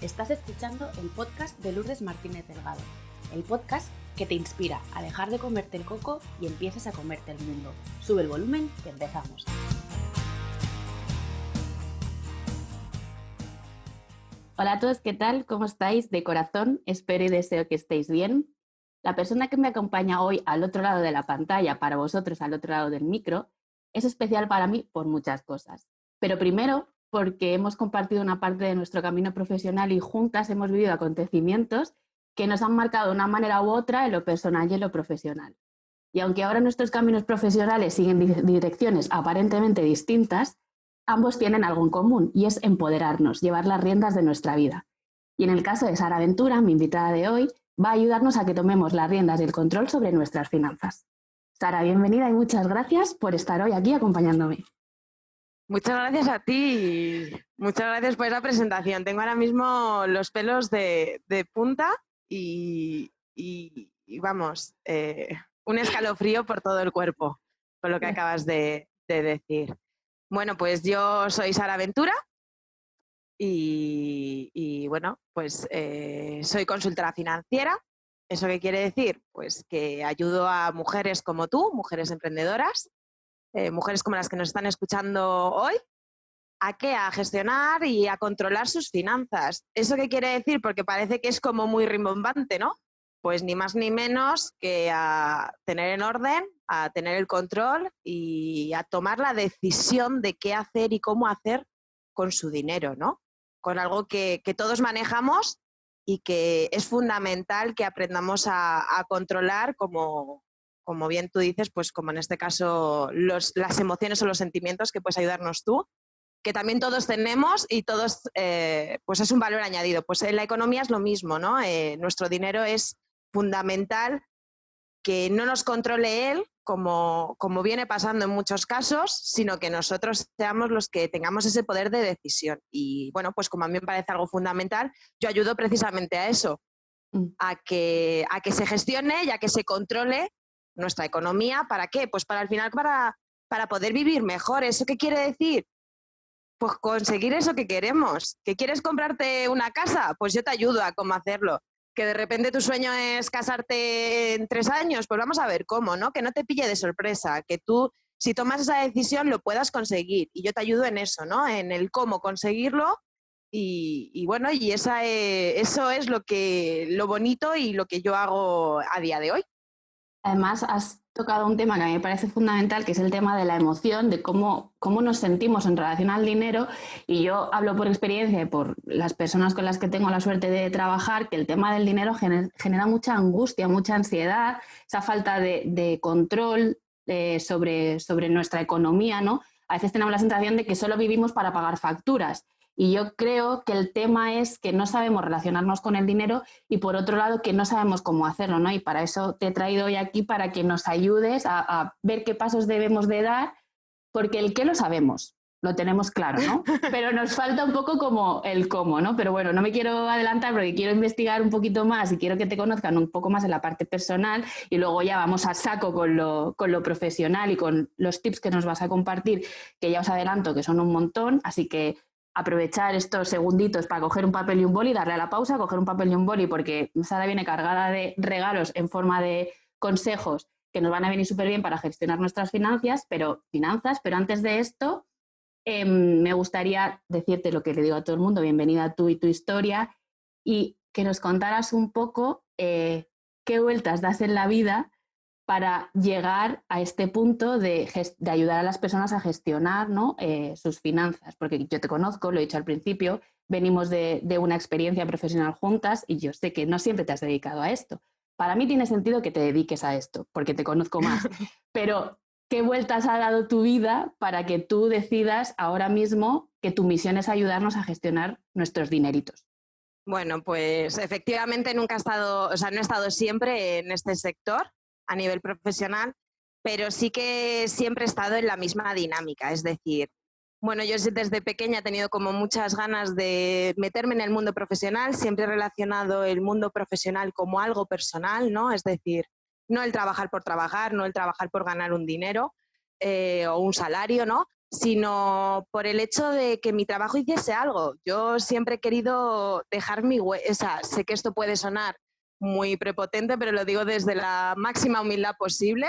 Estás escuchando el podcast de Lourdes Martínez Delgado, el podcast que te inspira a dejar de comerte el coco y empieces a comerte el mundo. Sube el volumen que empezamos. Hola a todos, ¿qué tal? ¿Cómo estáis? De corazón, espero y deseo que estéis bien. La persona que me acompaña hoy al otro lado de la pantalla, para vosotros al otro lado del micro, es especial para mí por muchas cosas. Pero primero, porque hemos compartido una parte de nuestro camino profesional y juntas hemos vivido acontecimientos que nos han marcado de una manera u otra en lo personal y en lo profesional. Y aunque ahora nuestros caminos profesionales siguen direcciones aparentemente distintas, ambos tienen algo en común y es empoderarnos, llevar las riendas de nuestra vida. Y en el caso de Sara Ventura, mi invitada de hoy, va a ayudarnos a que tomemos las riendas y el control sobre nuestras finanzas. Sara, bienvenida y muchas gracias por estar hoy aquí acompañándome. Muchas gracias a ti y muchas gracias por esa presentación. Tengo ahora mismo los pelos de punta y vamos, un escalofrío por todo el cuerpo con lo que acabas de decir. Bueno, pues yo soy Sara Ventura y bueno, pues soy consultora financiera. ¿Eso qué quiere decir? Pues que ayudo a mujeres como tú, mujeres emprendedoras, mujeres como las que nos están escuchando hoy, ¿a qué? A gestionar y a controlar sus finanzas. ¿Eso qué quiere decir? Porque parece que es como muy rimbombante, ¿no? Pues ni más ni menos que a tener en orden, a tener el control y a tomar la decisión de qué hacer y cómo hacer con su dinero, ¿no? Con algo que todos manejamos y que es fundamental que aprendamos a controlar como bien tú dices, pues como en este caso las emociones o los sentimientos que puedes ayudarnos tú, que también todos tenemos y todos, pues es un valor añadido. Pues en la economía es lo mismo, ¿no? Nuestro dinero es fundamental que no nos controle él, como viene pasando en muchos casos, sino que nosotros seamos los que tengamos ese poder de decisión. Y bueno, pues como a mí me parece algo fundamental, yo ayudo precisamente a eso, a que se gestione y a que se controle nuestra economía. ¿Para qué? Pues para al final, para poder vivir mejor. ¿Eso qué quiere decir? Pues conseguir eso que queremos. ¿Que quieres comprarte una casa? Pues yo te ayudo a cómo hacerlo. Que de repente tu sueño es casarte en 3 años, pues vamos a ver cómo, ¿no? Que no te pille de sorpresa, que tú, si tomas esa decisión, lo puedas conseguir. Y yo te ayudo en eso, ¿no? En el cómo conseguirlo. Y bueno, y eso es lo bonito y lo que yo hago a día de hoy. Además, has tocado un tema que a mí me parece fundamental, que es el tema de la emoción, de cómo nos sentimos en relación al dinero. Y yo hablo por experiencia y por las personas con las que tengo la suerte de trabajar, que el tema del dinero genera mucha angustia, mucha ansiedad, esa falta de control sobre nuestra economía, ¿no? A veces tenemos la sensación de que solo vivimos para pagar facturas. Y yo creo que el tema es que no sabemos relacionarnos con el dinero y por otro lado que no sabemos cómo hacerlo, ¿no? Y para eso te he traído hoy aquí para que nos ayudes a ver qué pasos debemos de dar, porque el qué lo sabemos, lo tenemos claro, ¿no? Pero nos falta un poco como el cómo, ¿no? Pero bueno, no me quiero adelantar porque quiero investigar un poquito más y quiero que te conozcan un poco más en la parte personal y luego ya vamos a saco con lo profesional y con los tips que nos vas a compartir, que ya os adelanto que son un montón, así que aprovechar estos segunditos para coger un papel y un boli, darle a la pausa, coger un papel y un boli, porque Sara viene cargada de regalos en forma de consejos que nos van a venir súper bien para gestionar nuestras finanzas, pero antes de esto, me gustaría decirte lo que le digo a todo el mundo, bienvenida tú y tu historia, y que nos contaras un poco qué vueltas das en la vida para llegar a este punto de ayudar a las personas a gestionar, ¿no? Sus finanzas. Porque yo te conozco, lo he dicho al principio, venimos de una experiencia profesional juntas y yo sé que no siempre te has dedicado a esto. Para mí tiene sentido que te dediques a esto, porque te conozco más. Pero, ¿qué vueltas ha dado tu vida para que tú decidas ahora mismo que tu misión es ayudarnos a gestionar nuestros dineritos? Bueno, pues efectivamente nunca he estado, o sea, no he estado siempre en este sector a nivel profesional, pero sí que siempre he estado en la misma dinámica. Es decir, bueno, yo desde pequeña he tenido como muchas ganas de meterme en el mundo profesional, siempre he relacionado el mundo profesional como algo personal, ¿no? Es decir, no el trabajar por trabajar, no el trabajar por ganar un dinero o un salario, ¿no? sino por el hecho de que mi trabajo hiciese algo. Yo siempre he querido dejar mi huella, o sea, sé que esto puede sonar muy prepotente, pero lo digo desde la máxima humildad posible,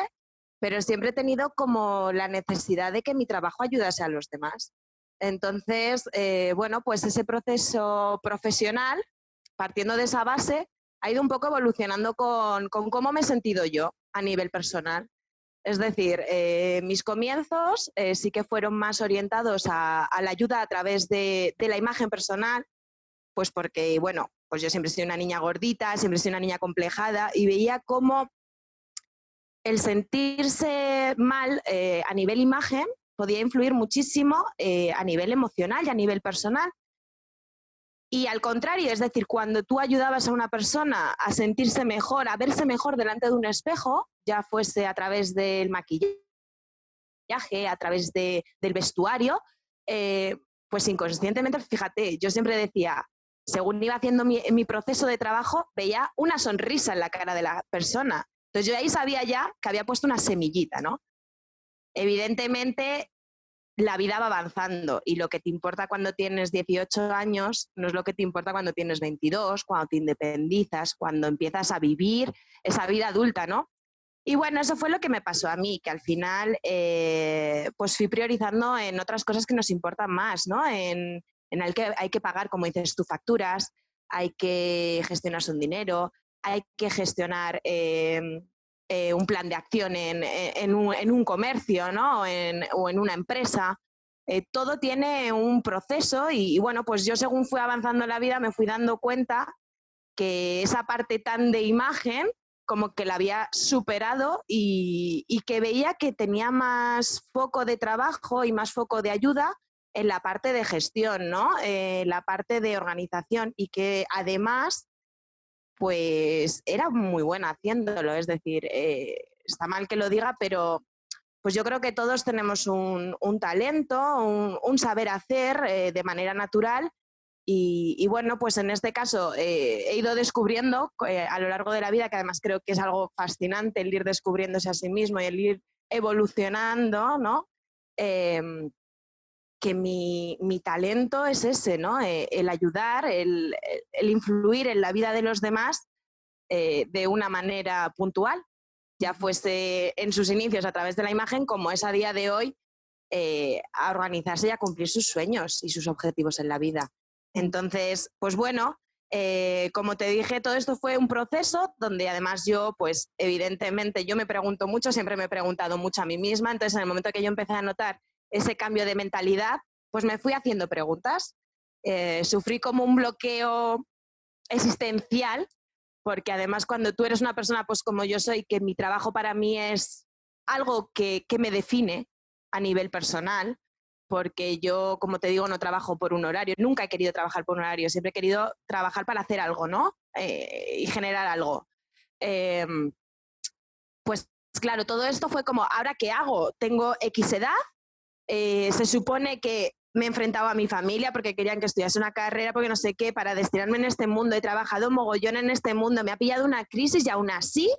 pero siempre he tenido como la necesidad de que mi trabajo ayudase a los demás. Entonces, bueno, pues ese proceso profesional, partiendo de esa base, ha ido un poco evolucionando con cómo me he sentido yo a nivel personal. Es decir, mis comienzos sí que fueron más orientados a la ayuda a través de la imagen personal, pues porque, bueno, pues yo siempre he sido una niña gordita, siempre he sido una niña complejada y veía cómo el sentirse mal a nivel imagen podía influir muchísimo a nivel emocional y a nivel personal. Y al contrario, es decir, cuando tú ayudabas a una persona a sentirse mejor, a verse mejor delante de un espejo, ya fuese a través del maquillaje, a través del vestuario, pues inconscientemente, fíjate, yo siempre decía, según iba haciendo mi proceso de trabajo, veía una sonrisa en la cara de la persona. Entonces yo ahí sabía ya que había puesto una semillita, ¿no? Evidentemente, la vida va avanzando y lo que te importa cuando tienes 18 años no es lo que te importa cuando tienes 22, cuando te independizas, cuando empiezas a vivir esa vida adulta, ¿no? Y bueno, eso fue lo que me pasó a mí, que al final pues fui priorizando en otras cosas que nos importan más, ¿no? En el que hay que pagar, como dices tú, facturas, hay que gestionarse un dinero, hay que gestionar un plan de acción en un comercio, ¿no? O en una empresa. Todo tiene un proceso y bueno, pues yo según fui avanzando en la vida me fui dando cuenta que esa parte tan de imagen como que la había superado y que veía que tenía más foco de trabajo y más foco de ayuda en la parte de gestión, ¿no? La parte de organización y que además pues era muy buena haciéndolo, es decir, está mal que lo diga, pero pues yo creo que todos tenemos un talento, un saber hacer de manera natural y bueno, pues en este caso he ido descubriendo a lo largo de la vida, que además creo que es algo fascinante el ir descubriéndose a sí mismo y el ir evolucionando, ¿no? Eh, que mi talento es ese, ¿no? El ayudar, el influir en la vida de los demás de una manera puntual, ya fuese en sus inicios a través de la imagen, como es a día de hoy a organizarse y a cumplir sus sueños y sus objetivos en la vida. Entonces, pues bueno, como te dije, todo esto fue un proceso donde además yo, pues evidentemente, yo me pregunto mucho, siempre me he preguntado mucho a mí misma, entonces en el momento que yo empecé a notar ese cambio de mentalidad, pues me fui haciendo preguntas. Sufrí como un bloqueo existencial, porque además cuando tú eres una persona, pues como yo soy, que mi trabajo para mí es algo que me define a nivel personal, porque yo, como te digo, no trabajo por un horario, nunca he querido trabajar por un horario, siempre he querido trabajar para hacer algo, ¿no? Y generar algo. Eh, pues claro, todo esto fue como, ¿ahora qué hago? Tengo X edad, se supone que me he enfrentado a mi familia porque querían que estudiase una carrera, porque no sé qué, para destinarme en este mundo. He trabajado mogollón en este mundo, me ha pillado una crisis y aún así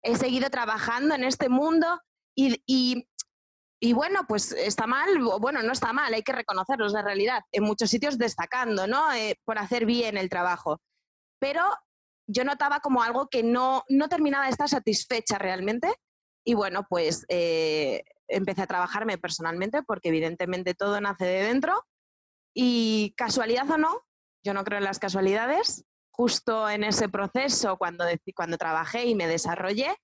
he seguido trabajando en este mundo y bueno, pues está mal, bueno, no está mal, hay que reconocerlo, es la realidad. En muchos sitios destacando, ¿no? Por hacer bien el trabajo. Pero yo notaba como algo que no terminaba de estar satisfecha realmente. Y bueno, pues empecé a trabajarme personalmente porque evidentemente todo nace de dentro. Y casualidad o no, yo no creo en las casualidades. Justo en ese proceso, cuando trabajé y me desarrollé,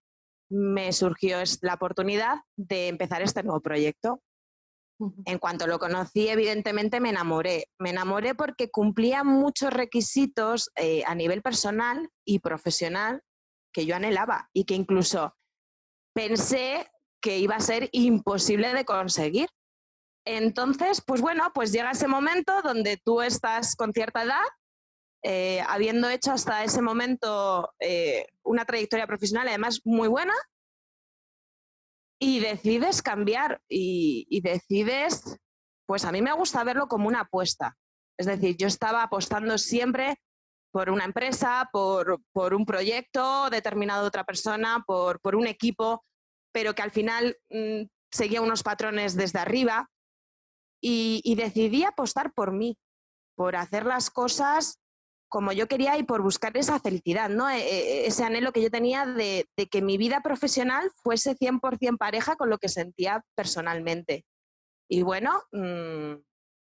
me surgió la oportunidad de empezar este nuevo proyecto. En cuanto lo conocí, evidentemente me enamoré. Me enamoré porque cumplía muchos requisitos a nivel personal y profesional que yo anhelaba y que incluso pensé que iba a ser imposible de conseguir. Entonces, pues bueno, pues llega ese momento donde tú estás con cierta edad, habiendo hecho hasta ese momento una trayectoria profesional además muy buena, y decides cambiar y decides, pues a mí me gusta verlo como una apuesta. Es decir, yo estaba apostando siempre por una empresa, por un proyecto determinado de otra persona, por un equipo, pero que al final seguía unos patrones desde arriba. y decidí apostar por mí, por hacer las cosas como yo quería y por buscar esa felicidad, ¿no? Ese anhelo que yo tenía de que mi vida profesional fuese 100% pareja con lo que sentía personalmente. Y bueno,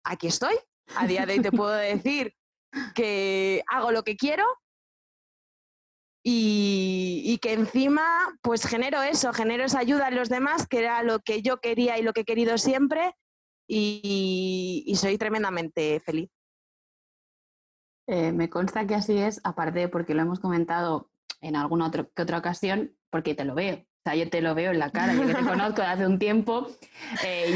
aquí estoy. A día de hoy te puedo decir que hago lo que quiero y que encima pues genero esa ayuda en los demás, que era lo que yo quería y lo que he querido siempre, y soy tremendamente feliz. Me consta que así es, aparte porque lo hemos comentado en alguna que otra ocasión, porque te lo veo. O sea, yo te lo veo en la cara, yo que te conozco de hace un tiempo,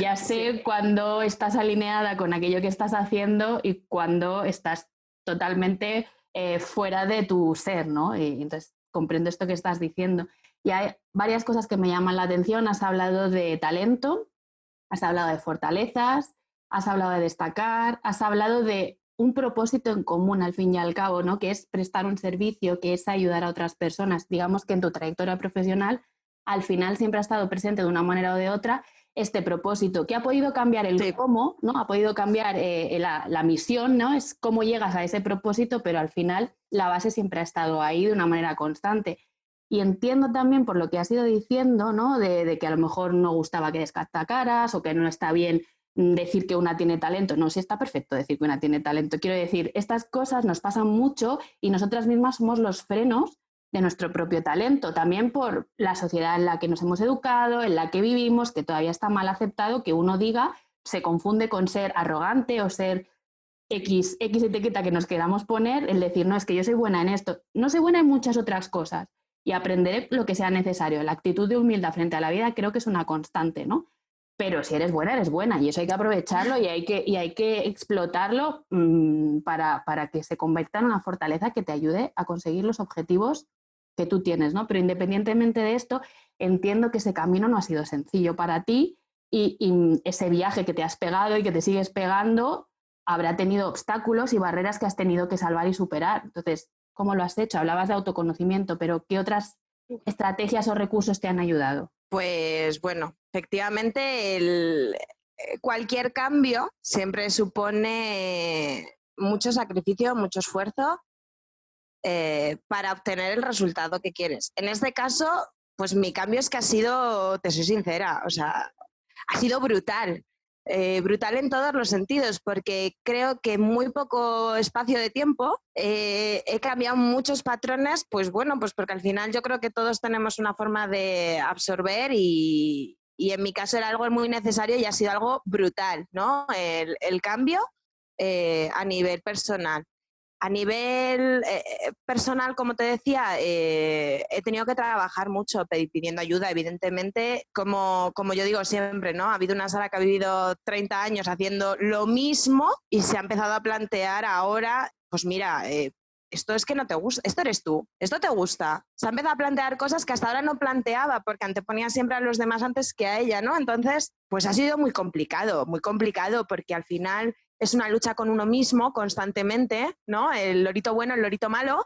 ya sé Sí. cuando estás alineada con aquello que estás haciendo y cuando estás totalmente fuera de tu ser, ¿no? Y entonces comprendo esto que estás diciendo. Y hay varias cosas que me llaman la atención. Has hablado de talento, has hablado de fortalezas, has hablado de destacar, has hablado de un propósito en común al fin y al cabo, ¿no? Que es prestar un servicio, que es ayudar a otras personas. Digamos que en tu trayectoria profesional al final siempre ha estado presente de una manera o de otra este propósito, que ha podido cambiar el Sí. cómo, ¿no? Ha podido cambiar la misión, ¿no? Es cómo llegas a ese propósito, pero al final la base siempre ha estado ahí de una manera constante. Y entiendo también por lo que has ido diciendo, ¿no? De que a lo mejor no gustaba que destacaras o que no está bien decir que una tiene talento. No, sí está perfecto decir que una tiene talento. Quiero decir, estas cosas nos pasan mucho y nosotras mismas somos los frenos de nuestro propio talento, también por la sociedad en la que nos hemos educado, en la que vivimos, que todavía está mal aceptado que uno diga, se confunde con ser arrogante o ser X etiqueta que nos queramos poner, el decir, no, es que yo soy buena en esto. No soy buena en muchas otras cosas y aprenderé lo que sea necesario. La actitud de humildad frente a la vida creo que es una constante, ¿no? Pero si eres buena y eso hay que aprovecharlo y hay que explotarlo para que se convierta en una fortaleza que te ayude a conseguir los objetivos que tú tienes, ¿no? Pero independientemente de esto, entiendo que ese camino no ha sido sencillo para ti y ese viaje que te has pegado y que te sigues pegando habrá tenido obstáculos y barreras que has tenido que salvar y superar. Entonces, ¿cómo lo has hecho? Hablabas de autoconocimiento, pero ¿qué otras estrategias o recursos te han ayudado? Pues bueno, efectivamente cualquier cambio siempre supone mucho sacrificio, mucho esfuerzo para obtener el resultado que quieres. En este caso, pues mi cambio es que ha sido, te soy sincera, o sea, ha sido brutal. Brutal en todos los sentidos, porque creo que en muy poco espacio de tiempo he cambiado muchos patrones, pues bueno, pues porque al final yo creo que todos tenemos una forma de absorber y en mi caso era algo muy necesario y ha sido algo brutal, ¿no? El cambio a nivel personal. A nivel personal, como te decía, he tenido que trabajar mucho pidiendo ayuda, evidentemente, como yo digo siempre, ¿no? Ha habido una Sara que ha vivido 30 años haciendo lo mismo y se ha empezado a plantear ahora, pues mira, esto es que no te gusta, esto eres tú, esto te gusta. Se ha empezado a plantear cosas que hasta ahora no planteaba porque anteponía siempre a los demás antes que a ella, ¿no? Entonces, pues ha sido muy complicado porque al final es una lucha con uno mismo constantemente, ¿no? El lorito bueno, el lorito malo.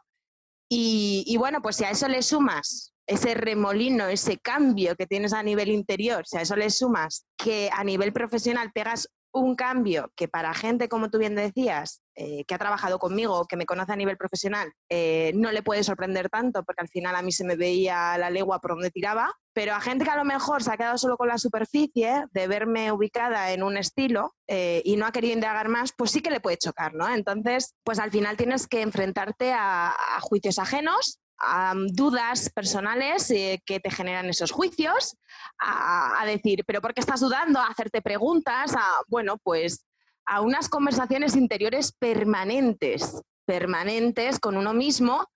Y bueno, pues si a eso le sumas ese remolino, ese cambio que tienes a nivel interior, si a eso le sumas que a nivel profesional pegas un cambio que para gente, como tú bien decías, que ha trabajado conmigo, que me conoce a nivel profesional, no le puede sorprender tanto, porque al final a mí se me veía la legua por donde tiraba, pero a gente que a lo mejor se ha quedado solo con la superficie de verme ubicada en un estilo y no ha querido indagar más, pues sí que le puede chocar, ¿no? Entonces, pues al final tienes que enfrentarte a juicios ajenos, a dudas personales que te generan esos juicios, a decir, ¿pero por qué estás dudando? A hacerte preguntas, bueno, pues a unas conversaciones interiores permanentes con uno mismo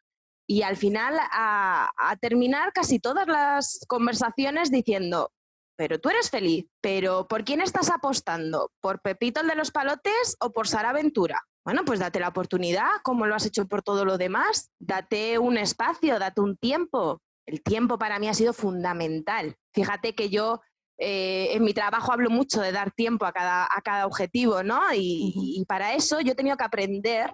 y al final a terminar casi todas las conversaciones diciendo, pero tú eres feliz, pero ¿por quién estás apostando? ¿Por Pepito el de los palotes o por Sara Ventura? Bueno, pues date la oportunidad, como lo has hecho por todo lo demás, date un espacio, date un tiempo. El tiempo para mí ha sido fundamental. Fíjate que yo en mi trabajo hablo mucho de dar tiempo a cada objetivo, ¿no? Y para eso yo he tenido que aprender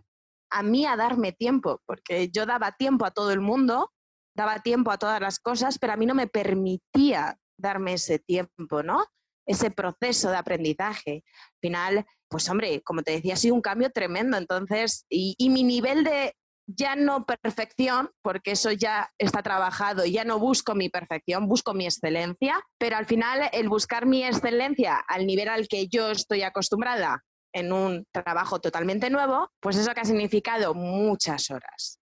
a mí a darme tiempo, porque yo daba tiempo a todo el mundo, daba tiempo a todas las cosas, pero a mí no me permitía darme ese tiempo, ¿no? ese proceso de aprendizaje. Al final, pues hombre, como te decía, ha sido un cambio tremendo. Entonces, y mi nivel de ya no perfección, porque eso ya está trabajado, ya no busco mi perfección, busco mi excelencia, pero al final el buscar mi excelencia al nivel al que yo estoy acostumbrada en un trabajo totalmente nuevo, pues eso que ha significado muchas horas,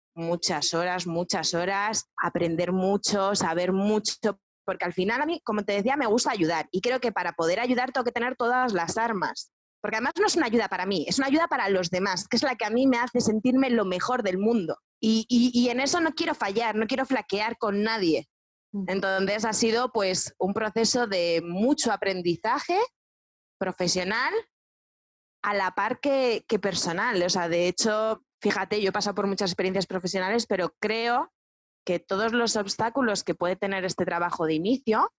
aprender mucho, saber mucho, porque al final a mí, como te decía, me gusta ayudar y creo que para poder ayudar tengo que tener todas las armas. Porque además no es una ayuda para mí, es una ayuda para los demás, que es la que a mí me hace sentirme lo mejor del mundo. Y en eso no quiero fallar, no quiero flaquear con nadie. Entonces ha sido pues un proceso de mucho aprendizaje profesional a la par que personal. O sea, de hecho, fíjate, yo he pasado por muchas experiencias profesionales, pero creo que todos los obstáculos que puede tener este trabajo de inicio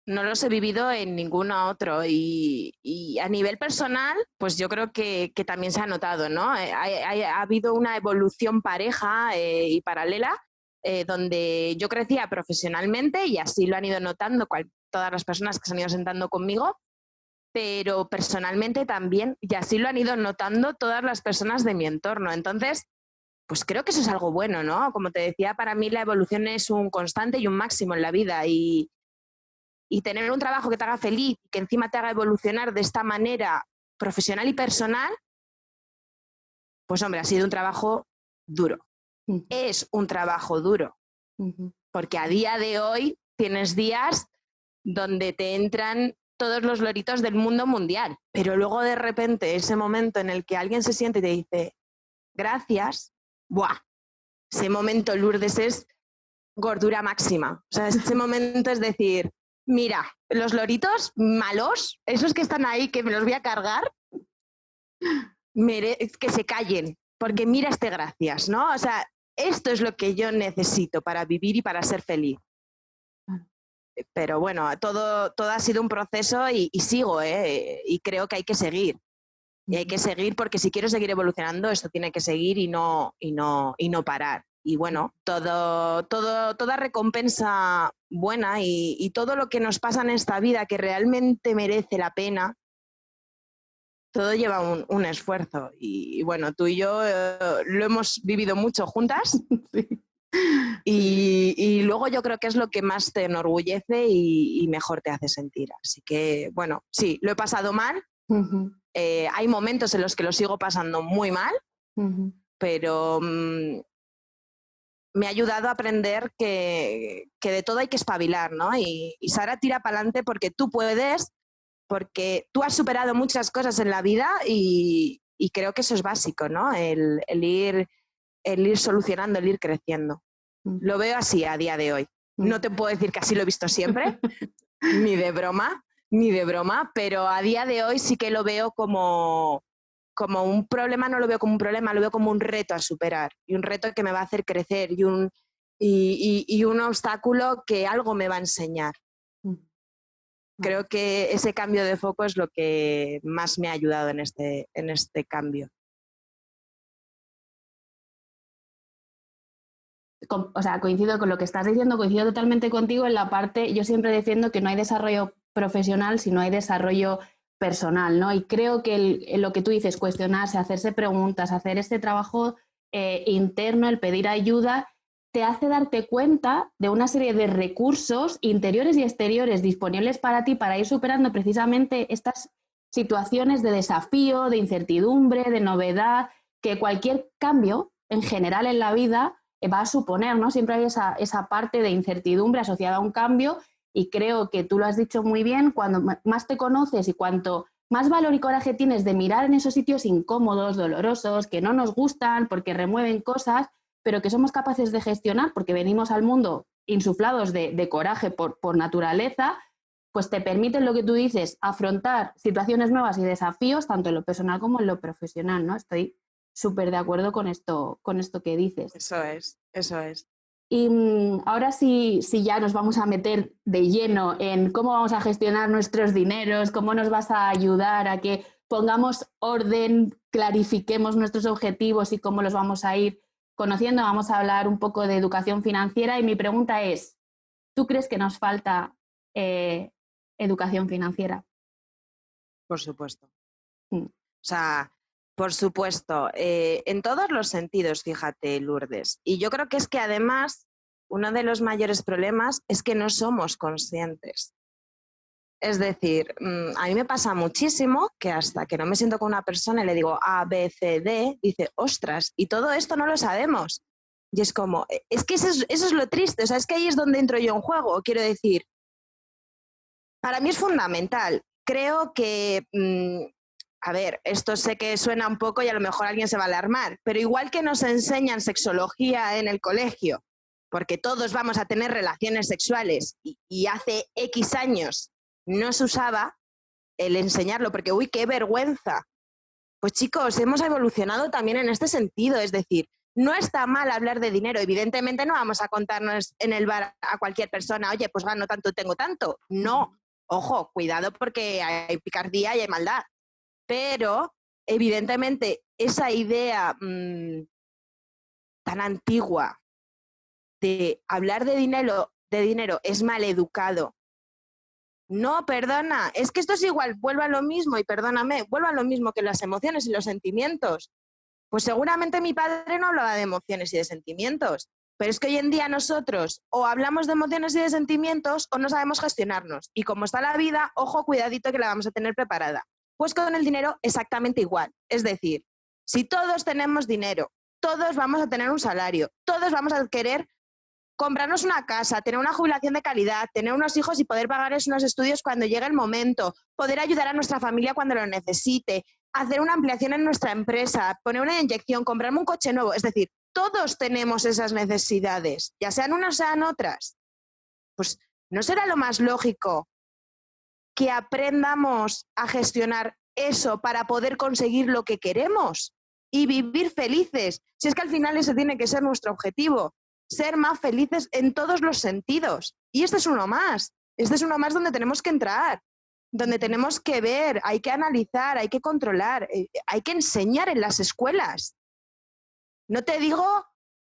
no los he vivido en ninguno otro y a nivel personal, pues yo creo que también se ha notado, ¿no? Ha habido una evolución pareja y paralela donde yo crecía profesionalmente y así lo han ido notando todas las personas que se han ido sentando conmigo, pero personalmente también, y así lo han ido notando todas las personas de mi entorno. Entonces, pues creo que eso es algo bueno, ¿no? Como te decía, para mí la evolución es un constante y un máximo en la vida y tener un trabajo que te haga feliz y que encima te haga evolucionar de esta manera profesional y personal, pues hombre, ha sido un trabajo duro. Es un trabajo duro, porque a día de hoy tienes días donde te entran todos los loritos del mundo mundial, pero luego de repente ese momento en el que alguien se siente y te dice gracias, ¡buah! Ese momento, Lourdes, es gordura máxima. O sea, ese momento es decir, mira, los loritos malos, esos que están ahí, que me los voy a cargar, que se callen, porque mira este gracias, ¿no? O sea, esto es lo que yo necesito para vivir y para ser feliz. Pero bueno, todo ha sido un proceso y sigo, y creo que hay que seguir. Y hay que seguir porque si quiero seguir evolucionando, esto tiene que seguir y no parar. Y bueno, toda recompensa buena y todo lo que nos pasa en esta vida que realmente merece la pena, todo lleva un esfuerzo. Y bueno, tú y yo lo hemos vivido mucho juntas. Sí. Y luego yo creo que es lo que más te enorgullece y mejor te hace sentir. Así que, bueno, sí, lo he pasado mal. Hay momentos en los que lo sigo pasando muy mal, pero me ha ayudado a aprender que de todo hay que espabilar, ¿no? Y Sara, tira para adelante porque tú puedes, porque tú has superado muchas cosas en la vida y creo que eso es básico, ¿no? El ir solucionando, el ir creciendo. Lo veo así a día de hoy. No te puedo decir que así lo he visto siempre, ni de broma, pero a día de hoy sí que lo veo como un problema, no lo veo como un problema, lo veo como un reto a superar y un reto que me va a hacer crecer y un obstáculo que algo me va a enseñar. Creo que ese cambio de foco es lo que más me ha ayudado en este cambio. O sea, coincido con lo que estás diciendo, coincido totalmente contigo en la parte, yo siempre defiendo que no hay desarrollo profesional si no hay desarrollo personal, ¿no? Y creo que lo que tú dices, cuestionarse, hacerse preguntas, hacer este trabajo interno, el pedir ayuda, te hace darte cuenta de una serie de recursos interiores y exteriores disponibles para ti para ir superando precisamente estas situaciones de desafío, de incertidumbre, de novedad, que cualquier cambio en general en la vida va a suponer, ¿no? Siempre hay esa parte de incertidumbre asociada a un cambio y creo que tú lo has dicho muy bien, cuando más te conoces y cuanto más valor y coraje tienes de mirar en esos sitios incómodos, dolorosos, que no nos gustan porque remueven cosas, pero que somos capaces de gestionar porque venimos al mundo insuflados de coraje por naturaleza, pues te permiten lo que tú dices, afrontar situaciones nuevas y desafíos, tanto en lo personal como en lo profesional, ¿no? Estoy súper de acuerdo con esto que dices. Eso es. Y ahora sí ya nos vamos a meter de lleno en cómo vamos a gestionar nuestros dineros, cómo nos vas a ayudar a que pongamos orden, clarifiquemos nuestros objetivos y cómo los vamos a ir conociendo. Vamos a hablar un poco de educación financiera y mi pregunta es, ¿tú crees que nos falta educación financiera. Por supuesto. Mm. O sea, por supuesto, en todos los sentidos, fíjate, Lourdes. Y yo creo que es que además uno de los mayores problemas es que no somos conscientes. Es decir, a mí me pasa muchísimo que hasta que no me siento con una persona y le digo A, B, C, D, dice, ostras, y todo esto no lo sabemos. Y es como, es que eso es lo triste, o sea, es que ahí es donde entro yo en juego. Quiero decir, para mí es fundamental. Creo que, a ver, esto sé que suena un poco y a lo mejor alguien se va a alarmar, pero igual que nos enseñan sexología en el colegio, porque todos vamos a tener relaciones sexuales y hace X años no se usaba el enseñarlo, porque uy, qué vergüenza. Pues chicos, hemos evolucionado también en este sentido, es decir, no está mal hablar de dinero, evidentemente no vamos a contarnos en el bar a cualquier persona, oye, pues gano tanto, tengo tanto. No, ojo, cuidado porque hay picardía y hay maldad, pero evidentemente esa idea tan antigua de hablar de dinero es maleducado. No, perdona, es que esto es igual, vuelvo a lo mismo y perdóname, vuelvo a lo mismo que las emociones y los sentimientos. Pues seguramente mi padre no hablaba de emociones y de sentimientos, pero es que hoy en día nosotros o hablamos de emociones y de sentimientos o no sabemos gestionarnos. Y como está la vida, ojo, cuidadito que la vamos a tener preparada. Pues con el dinero exactamente igual. Es decir, si todos tenemos dinero, todos vamos a tener un salario, todos vamos a querer comprarnos una casa, tener una jubilación de calidad, tener unos hijos y poder pagarles unos estudios cuando llegue el momento, poder ayudar a nuestra familia cuando lo necesite, hacer una ampliación en nuestra empresa, poner una inyección, comprarme un coche nuevo. Es decir, todos tenemos esas necesidades, ya sean unas, sean otras. Pues, ¿no será lo más lógico que aprendamos a gestionar eso para poder conseguir lo que queremos y vivir felices? Si es que al final ese tiene que ser nuestro objetivo. Ser más felices en todos los sentidos. Y este es uno más. Este es uno más donde tenemos que entrar, donde tenemos que ver, hay que analizar, hay que controlar, hay que enseñar en las escuelas. No te digo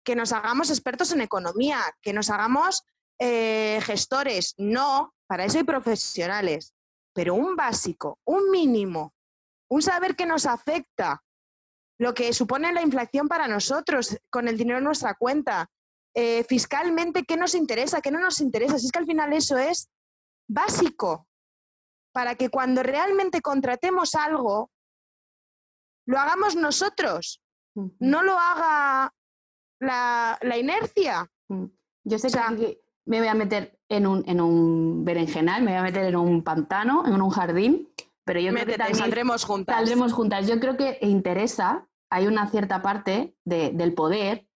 que nos hagamos expertos en economía, que nos hagamos gestores. No, para eso hay profesionales. Pero un básico, un mínimo, un saber que nos afecta, lo que supone la inflación para nosotros con el dinero en nuestra cuenta. Fiscalmente, ¿qué nos interesa? ¿Qué no nos interesa? Si es que al final eso es básico para que cuando realmente contratemos algo, lo hagamos nosotros, no lo haga la inercia. Yo sé que aquí me voy a meter en un berenjenal, me voy a meter en un pantano, en un jardín, pero yo creo que también saldremos juntas. Saldremos juntas. Yo creo que interesa, hay una cierta parte del poder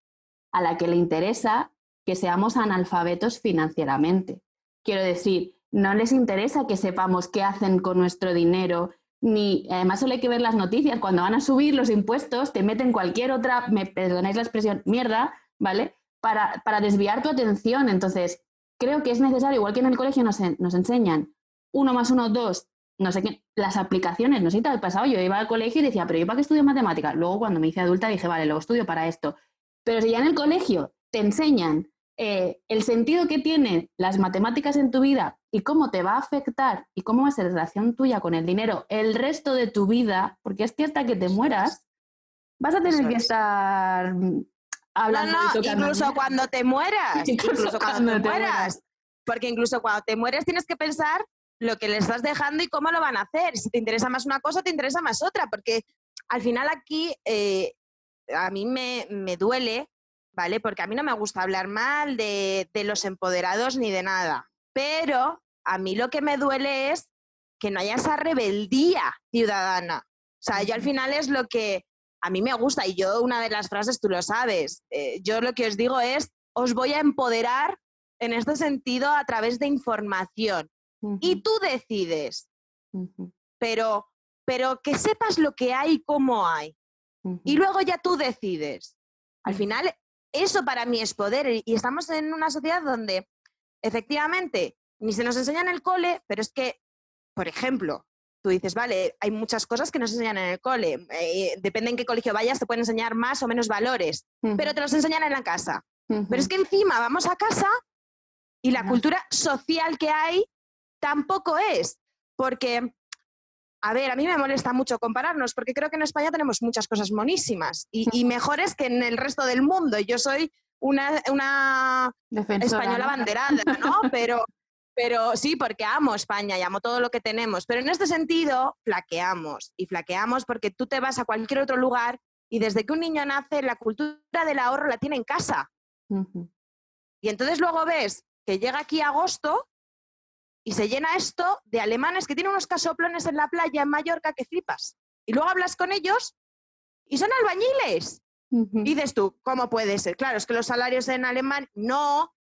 a la que le interesa que seamos analfabetos financieramente. Quiero decir, no les interesa que sepamos qué hacen con nuestro dinero, ni además solo hay que ver las noticias. Cuando van a subir los impuestos, te meten cualquier otra, me perdonáis la expresión, mierda, ¿vale? Para desviar tu atención. Entonces, creo que es necesario, igual que en el colegio nos enseñan 1 más 1, 2, no sé qué, las aplicaciones, no sé si te ha pasado, yo iba al colegio y decía, pero ¿yo para qué estudio matemáticas? Luego cuando me hice adulta dije, vale, luego estudio para esto. Pero si ya en el colegio te enseñan el sentido que tienen las matemáticas en tu vida y cómo te va a afectar y cómo va a ser la relación tuya con el dinero el resto de tu vida, porque es que hasta que te mueras vas a tener que estar hablando. No, incluso cuando te mueras. Incluso cuando te mueras. Porque incluso cuando te mueres tienes que pensar lo que le estás dejando y cómo lo van a hacer. Si te interesa más una cosa, te interesa más otra. Porque al final aquí a mí me duele, ¿vale? Porque a mí no me gusta hablar mal de los empoderados ni de nada. Pero a mí lo que me duele es que no haya esa rebeldía ciudadana. O sea, yo al final es lo que a mí me gusta, y yo una de las frases, tú lo sabes, yo lo que os digo es, os voy a empoderar en este sentido a través de información. Y tú decides, pero que sepas lo que hay y cómo hay. Y luego ya tú decides. Al final, eso para mí es poder. Y estamos en una sociedad donde, efectivamente, ni se nos enseña en el cole, pero es que, por ejemplo, tú dices, vale, hay muchas cosas que nos enseñan en el cole. Depende en qué colegio vayas, te pueden enseñar más o menos valores, pero te los enseñan en la casa. Pero es que encima vamos a casa y la cultura social que hay tampoco es, porque, a ver, a mí me molesta mucho compararnos, porque creo que en España tenemos muchas cosas monísimas y mejores que en el resto del mundo. Yo soy una Defensora, española ¿no? abanderada, ¿no? Pero sí, porque amo España y amo todo lo que tenemos. Pero en este sentido, flaqueamos. Y flaqueamos porque tú te vas a cualquier otro lugar y desde que un niño nace, la cultura del ahorro la tiene en casa. Uh-huh. Y entonces luego ves que llega aquí agosto y se llena esto de alemanes que tienen unos casoplones en la playa en Mallorca que flipas. Y luego hablas con ellos y son albañiles. Uh-huh. Y dices tú, ¿cómo puede ser? Claro, es que los salarios en alemán, no.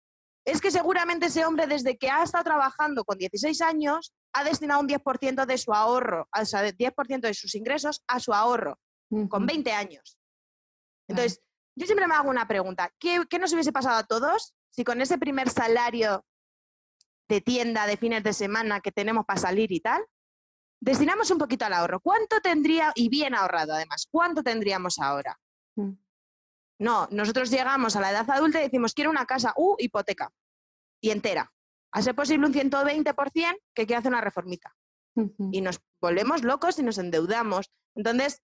Es que seguramente ese hombre desde que ha estado trabajando con 16 años ha destinado un 10% de su ahorro, o sea, 10% de sus ingresos a su ahorro, con 20 años. Entonces, yo siempre me hago una pregunta. ¿Qué nos hubiese pasado a todos si con ese primer salario de tienda de fines de semana que tenemos para salir y tal, destinamos un poquito al ahorro? ¿Cuánto tendría, y bien ahorrado además, cuánto tendríamos ahora? No, nosotros llegamos a la edad adulta y decimos, quiero una casa, hipoteca, y entera. A ser posible un 120% que quiere hacer una reformita. Y nos volvemos locos y nos endeudamos. Entonces,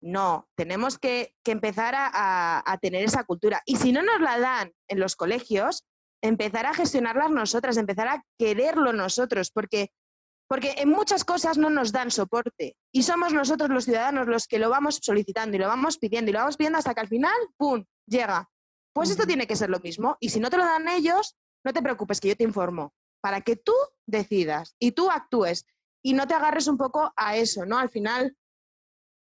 no, tenemos que empezar a tener esa cultura. Y si no nos la dan en los colegios, empezar a gestionarlas nosotras, empezar a quererlo nosotros, porque en muchas cosas no nos dan soporte. Y somos nosotros los ciudadanos los que lo vamos solicitando y lo vamos pidiendo hasta que al final, ¡pum!, llega. Pues esto tiene que ser lo mismo. Y si no te lo dan ellos, no te preocupes, que yo te informo, para que tú decidas y tú actúes y no te agarres un poco a eso, ¿no? Al final,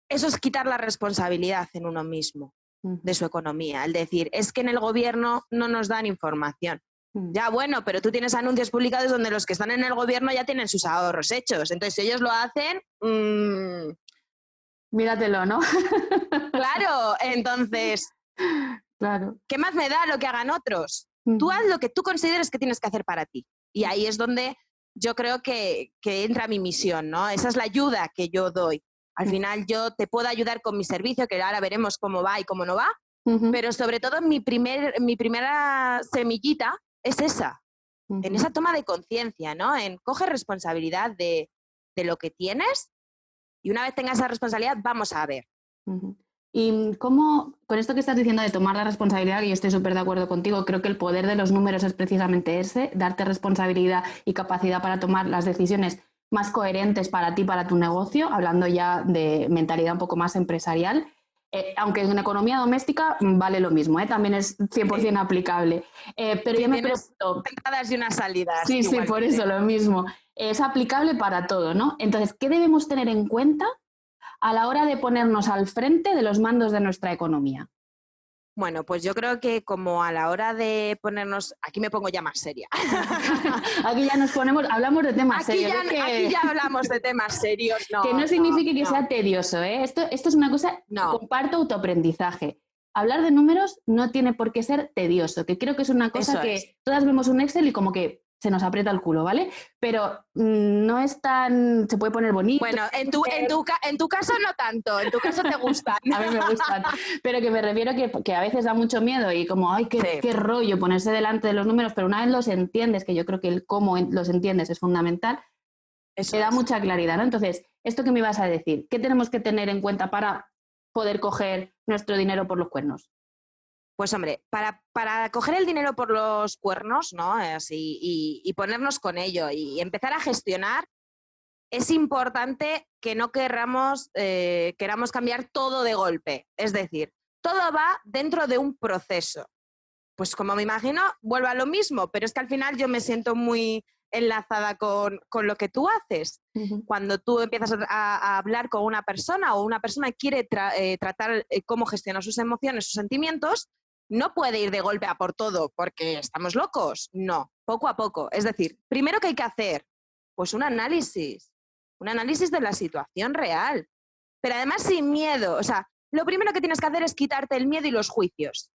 eso es quitar la responsabilidad en uno mismo de su economía. El decir, es que en el gobierno no nos dan información. Ya, bueno, pero tú tienes anuncios publicados donde los que están en el gobierno ya tienen sus ahorros hechos. Entonces, si ellos lo hacen... Míratelo, ¿no? Claro, entonces... Claro. ¿Qué más me da lo que hagan otros? Tú haz lo que tú consideres que tienes que hacer para ti. Y ahí es donde yo creo que entra mi misión, ¿no? Esa es la ayuda que yo doy. Al final yo te puedo ayudar con mi servicio, que ahora veremos cómo va y cómo no va, pero sobre todo mi primera semillita es esa, en esa toma de conciencia, ¿no? En coger responsabilidad de lo que tienes y una vez tengas esa responsabilidad, vamos a ver. Y cómo, con esto que estás diciendo de tomar la responsabilidad, y yo estoy súper de acuerdo contigo, creo que el poder de los números es precisamente ese, darte responsabilidad y capacidad para tomar las decisiones más coherentes para ti, para tu negocio, hablando ya de mentalidad un poco más empresarial. Aunque en economía doméstica vale lo mismo, también es 100% aplicable. Pero yo me pregunto... entradas y unas salidas. Sí, por eso lo mismo. Es aplicable para todo, ¿no? Entonces, ¿qué debemos tener en cuenta a la hora de ponernos al frente de los mandos de nuestra economía? Bueno, pues yo creo que como a la hora de ponernos... Aquí me pongo ya más seria. Aquí ya nos ponemos... Hablamos de temas serios. Aquí ya hablamos de temas serios. No, que no signifique que sea tedioso, ¿eh? Esto es una cosa... Comparto autoaprendizaje. Hablar de números no tiene por qué ser tedioso, que creo que es una cosa que todas vemos un Excel y como que se nos aprieta el culo, ¿vale? Pero no es tan... Se puede poner bonito. Bueno, en tu caso no tanto, en tu caso te gustan. A mí me gustan, pero que me refiero que a veces da mucho miedo y como, ay, qué rollo ponerse delante de los números, pero una vez los entiendes, que yo creo que el cómo los entiendes es fundamental, te da mucha claridad, ¿no? Entonces, ¿esto qué me ibas a decir? ¿Qué tenemos que tener en cuenta para poder coger nuestro dinero por los cuernos? Pues hombre, para coger el dinero por los cuernos, ¿no? Así, y ponernos con ello y empezar a gestionar, es importante que no queramos cambiar todo de golpe. Es decir, todo va dentro de un proceso. Pues como me imagino, vuelvo a lo mismo, pero es que al final yo me siento muy enlazada con lo que tú haces. Cuando tú empiezas a hablar con una persona o una persona quiere tratar cómo gestionar sus emociones, sus sentimientos, no puede ir de golpe a por todo porque estamos locos. No, poco a poco. Es decir, primero, ¿qué hay que hacer? Pues un análisis de la situación real. Pero además sin miedo. O sea, lo primero que tienes que hacer es quitarte el miedo y los juicios.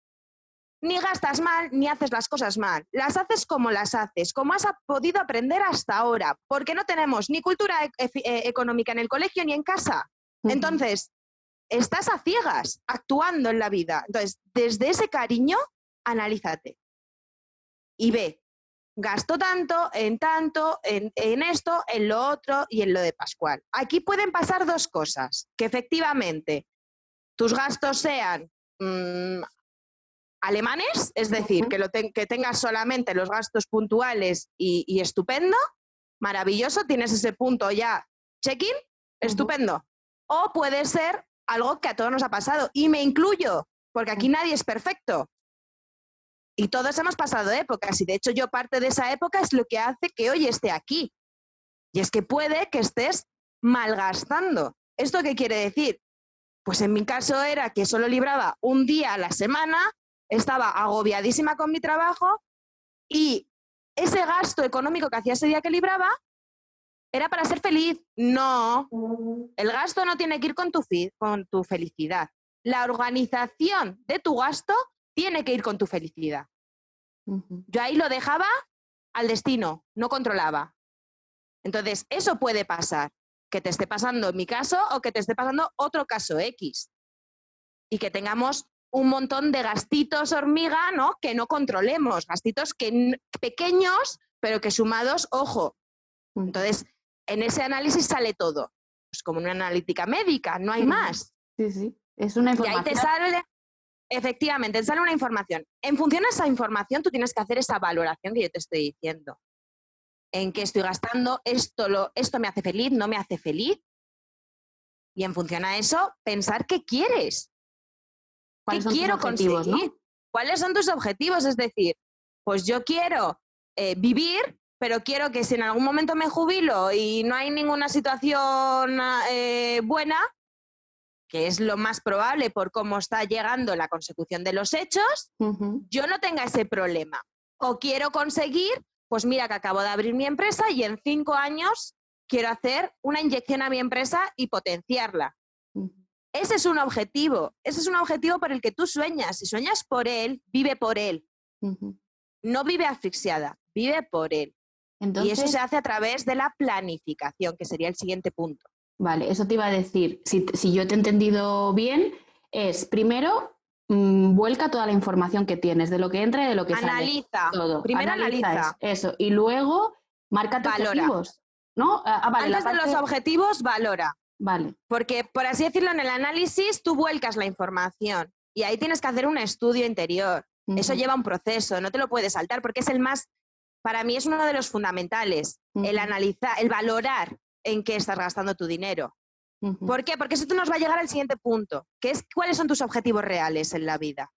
Ni gastas mal, ni haces las cosas mal. Las haces, como has podido aprender hasta ahora, porque no tenemos ni cultura económica en el colegio ni en casa. Entonces, estás a ciegas actuando en la vida. Entonces, desde ese cariño, analízate y ve gasto tanto, en esto, en lo otro y en lo de Pascual. Aquí pueden pasar dos cosas, que efectivamente tus gastos sean alemanes, es decir, que tengas solamente los gastos puntuales y estupendo, maravilloso, tienes ese punto ya, check-in, estupendo. O puede ser algo que a todos nos ha pasado, y me incluyo, porque aquí nadie es perfecto. Y todos hemos pasado épocas, y de hecho yo parte de esa época es lo que hace que hoy esté aquí. Y es que puede que estés malgastando. ¿Esto qué quiere decir? Pues en mi caso era que solo libraba un día a la semana, estaba agobiadísima con mi trabajo y ese gasto económico que hacía ese día que libraba era para ser feliz. No, el gasto no tiene que ir con tu felicidad. La organización de tu gasto tiene que ir con tu felicidad. Yo ahí lo dejaba al destino, no controlaba. Entonces, eso puede pasar, que te esté pasando en mi caso o que te esté pasando otro caso X. Y que tengamos un montón de gastitos hormiga, ¿no? Que no controlemos, gastitos pequeños, pero que sumados, ojo. Entonces, en ese análisis sale todo. Es como una analítica médica, no hay más. Sí, sí. Es una información. Y ahí te sale, efectivamente, te sale una información. En función a esa información, tú tienes que hacer esa valoración que yo te estoy diciendo. ¿En qué estoy gastando? ¿Esto me hace feliz? ¿No me hace feliz? Y en función a eso, pensar qué quieres. ¿Qué quiero conseguir? ¿No? ¿Cuáles son tus objetivos? Es decir, pues yo quiero vivir, pero quiero que si en algún momento me jubilo y no hay ninguna situación buena, que es lo más probable por cómo está llegando la consecución de los hechos, yo no tenga ese problema. O quiero conseguir, pues mira que acabo de abrir mi empresa y en 5 años quiero hacer una inyección a mi empresa y potenciarla. Ese es un objetivo por el que tú sueñas. Si sueñas por él, vive por él. No vive asfixiada, vive por él. Entonces, y eso se hace a través de la planificación, que sería el siguiente punto. Vale, eso te iba a decir. Si yo te he entendido bien, es primero vuelca toda la información que tienes, de lo que entra y de lo que sale. Analiza. Todo. Primero analiza. Eso. Y luego márcate objetivos. ¿No? Vale, antes de los objetivos, valora. Vale. Porque, por así decirlo, en el análisis tú vuelcas la información y ahí tienes que hacer un estudio interior. Eso lleva un proceso, no te lo puedes saltar porque es el más, para mí es uno de los fundamentales, el analizar, el valorar en qué estás gastando tu dinero. ¿Por qué? Porque eso nos va a llegar al siguiente punto, que es cuáles son tus objetivos reales en la vida.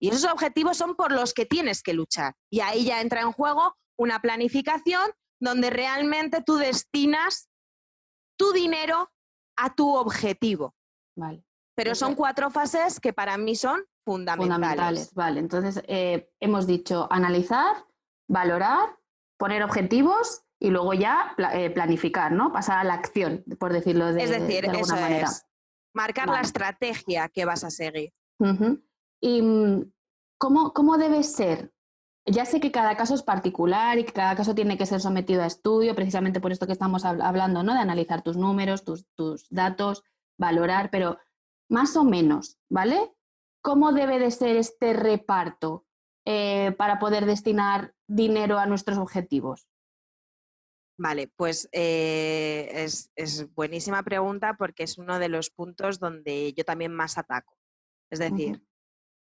Y esos objetivos son por los que tienes que luchar. Y ahí ya entra en juego una planificación donde realmente tú destinas tu dinero a tu objetivo. Vale. Pero son 4 fases que para mí son fundamentales. Vale, entonces hemos dicho analizar, valorar, poner objetivos y luego ya planificar, ¿no? Pasar a la acción, por decirlo de alguna manera. Es marcar la estrategia que vas a seguir. ¿Y cómo debe ser? Ya sé que cada caso es particular y que cada caso tiene que ser sometido a estudio, precisamente por esto que estamos hablando, ¿no? De analizar tus números, tus datos, valorar, pero más o menos, ¿vale? ¿Cómo debe de ser este reparto para poder destinar dinero a nuestros objetivos? Vale, pues es buenísima pregunta porque es uno de los puntos donde yo también más ataco. Es decir,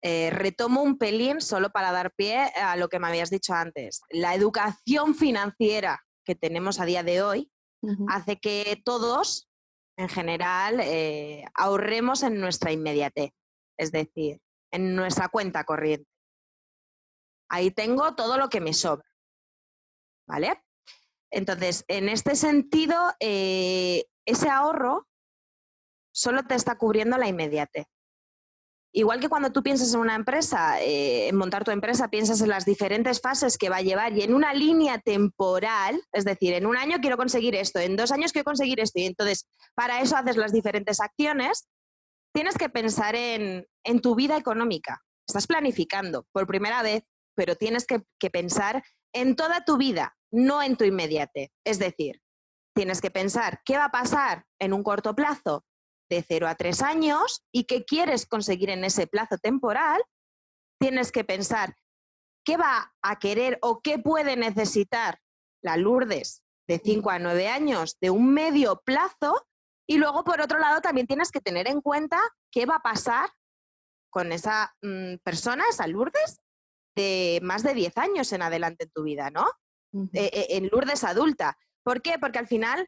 retomo un pelín solo para dar pie a lo que me habías dicho antes. La educación financiera que tenemos a día de hoy hace que todos, en general, ahorremos en nuestra inmediatez, es decir, en nuestra cuenta corriente. Ahí tengo todo lo que me sobra, ¿vale? Entonces, en este sentido, ese ahorro solo te está cubriendo la inmediatez. Igual que cuando tú piensas en una empresa, en montar tu empresa, piensas en las diferentes fases que va a llevar y en una línea temporal, es decir, en 1 año quiero conseguir esto, en 2 años quiero conseguir esto, y entonces para eso haces las diferentes acciones, tienes que pensar en tu vida económica. Estás planificando por primera vez, pero tienes que pensar en toda tu vida, no en tu inmediatez. Es decir, tienes que pensar qué va a pasar en un corto plazo de 0 a 3 años y qué quieres conseguir en ese plazo temporal. Tienes que pensar qué va a querer o qué puede necesitar la Lourdes de 5 a 9 años de un medio plazo, y luego, por otro lado, también tienes que tener en cuenta qué va a pasar con esa persona, esa Lourdes, de más de 10 años en adelante en tu vida, ¿no? En Lourdes adulta. ¿Por qué? Porque al final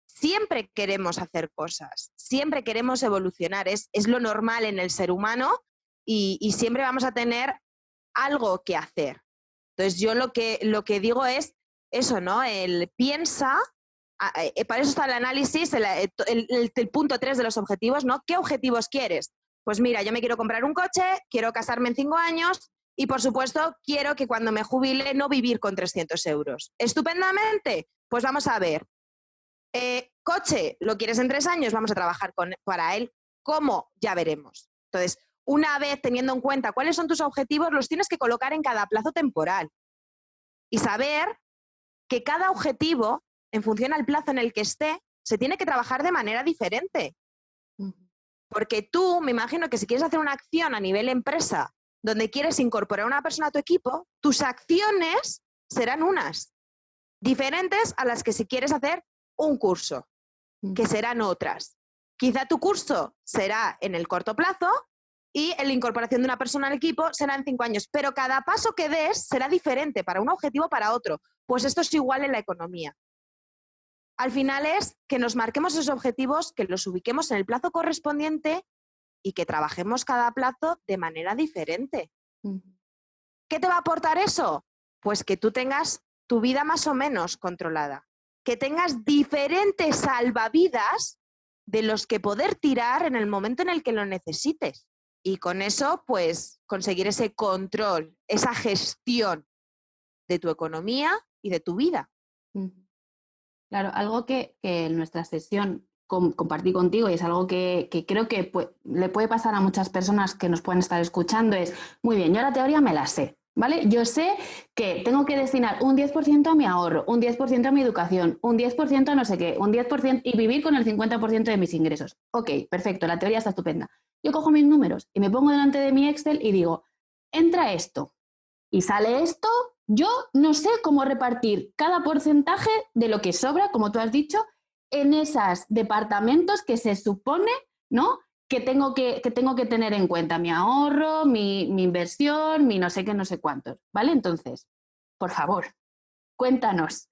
siempre queremos hacer cosas, siempre queremos evolucionar, es lo normal en el ser humano y siempre vamos a tener algo que hacer. Entonces yo lo que digo es eso, ¿no? El piensa, para eso está el análisis, el punto 3 de los objetivos, ¿no? ¿Qué objetivos quieres? Pues mira, yo me quiero comprar un coche, quiero casarme en 5 años y por supuesto quiero que cuando me jubile no vivir con 300 euros. Estupendamente, pues vamos a ver. Coche, lo quieres en 3 años, vamos a trabajar para él. ¿Cómo? Ya veremos. Entonces, una vez teniendo en cuenta cuáles son tus objetivos, los tienes que colocar en cada plazo temporal y saber que cada objetivo, en función al plazo en el que esté, se tiene que trabajar de manera diferente. Porque tú, me imagino que si quieres hacer una acción a nivel empresa donde quieres incorporar a una persona a tu equipo, tus acciones serán unas, diferentes a las que si quieres hacer un curso, que serán otras. Quizá tu curso será en el corto plazo y la incorporación de una persona al equipo será en 5 años, pero cada paso que des será diferente para un objetivo o para otro. Pues esto es igual en la economía. Al final es que nos marquemos esos objetivos, que los ubiquemos en el plazo correspondiente y que trabajemos cada plazo de manera diferente. ¿Qué te va a aportar eso? Pues que tú tengas tu vida más o menos controlada, que tengas diferentes salvavidas de los que poder tirar en el momento en el que lo necesites. Y con eso, pues, conseguir ese control, esa gestión de tu economía y de tu vida. Claro, algo que en nuestra sesión compartí contigo y es algo que creo que le puede pasar a muchas personas que nos pueden estar escuchando es, muy bien, yo la teoría me la sé, ¿vale? Yo sé que tengo que destinar un 10% a mi ahorro, un 10% a mi educación, un 10% a no sé qué, un 10% y vivir con el 50% de mis ingresos. Ok, perfecto, la teoría está estupenda. Yo cojo mis números y me pongo delante de mi Excel y digo, entra esto y sale esto. Yo no sé cómo repartir cada porcentaje de lo que sobra, como tú has dicho, en esos departamentos que se supone, ¿no?, que tengo que tener en cuenta. Mi ahorro, mi inversión, mi no sé qué, no sé cuántos, ¿vale? Entonces, por favor, cuéntanos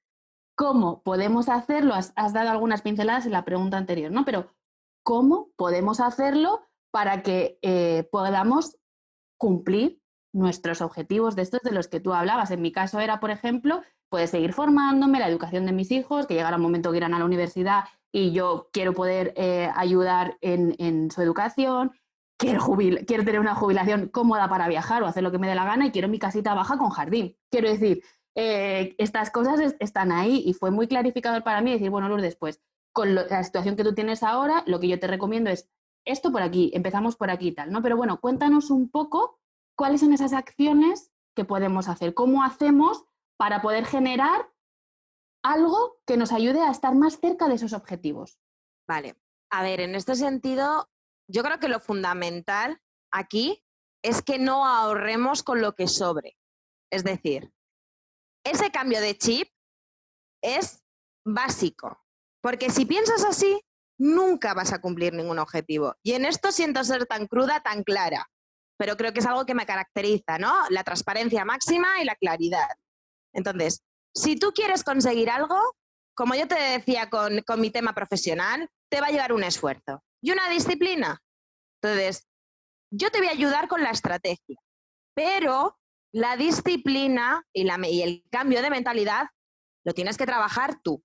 cómo podemos hacerlo. Has dado algunas pinceladas en la pregunta anterior, ¿no? Pero ¿cómo podemos hacerlo para que podamos cumplir nuestros objetivos de estos de los que tú hablabas? En mi caso era, por ejemplo, pues seguir formándome, la educación de mis hijos, que llegará un momento que irán a la universidad y yo quiero poder ayudar en su educación, quiero tener una jubilación cómoda para viajar o hacer lo que me dé la gana y quiero mi casita baja con jardín. Quiero decir, estas cosas están ahí y fue muy clarificador para mí decir, bueno, Lourdes, pues con la situación que tú tienes ahora, lo que yo te recomiendo es esto por aquí, empezamos por aquí y tal, ¿no? Pero bueno, cuéntanos un poco cuáles son esas acciones que podemos hacer, cómo hacemos para poder generar algo que nos ayude a estar más cerca de esos objetivos. Vale, a ver, en este sentido, yo creo que lo fundamental aquí es que no ahorremos con lo que sobre. Es decir, ese cambio de chip es básico, porque si piensas así, nunca vas a cumplir ningún objetivo. Y en esto siento ser tan cruda, tan clara, pero creo que es algo que me caracteriza, ¿no? La transparencia máxima y la claridad. Entonces, si tú quieres conseguir algo, como yo te decía con mi tema profesional, te va a llevar un esfuerzo y una disciplina. Entonces, yo te voy a ayudar con la estrategia, pero la disciplina y el cambio de mentalidad lo tienes que trabajar tú,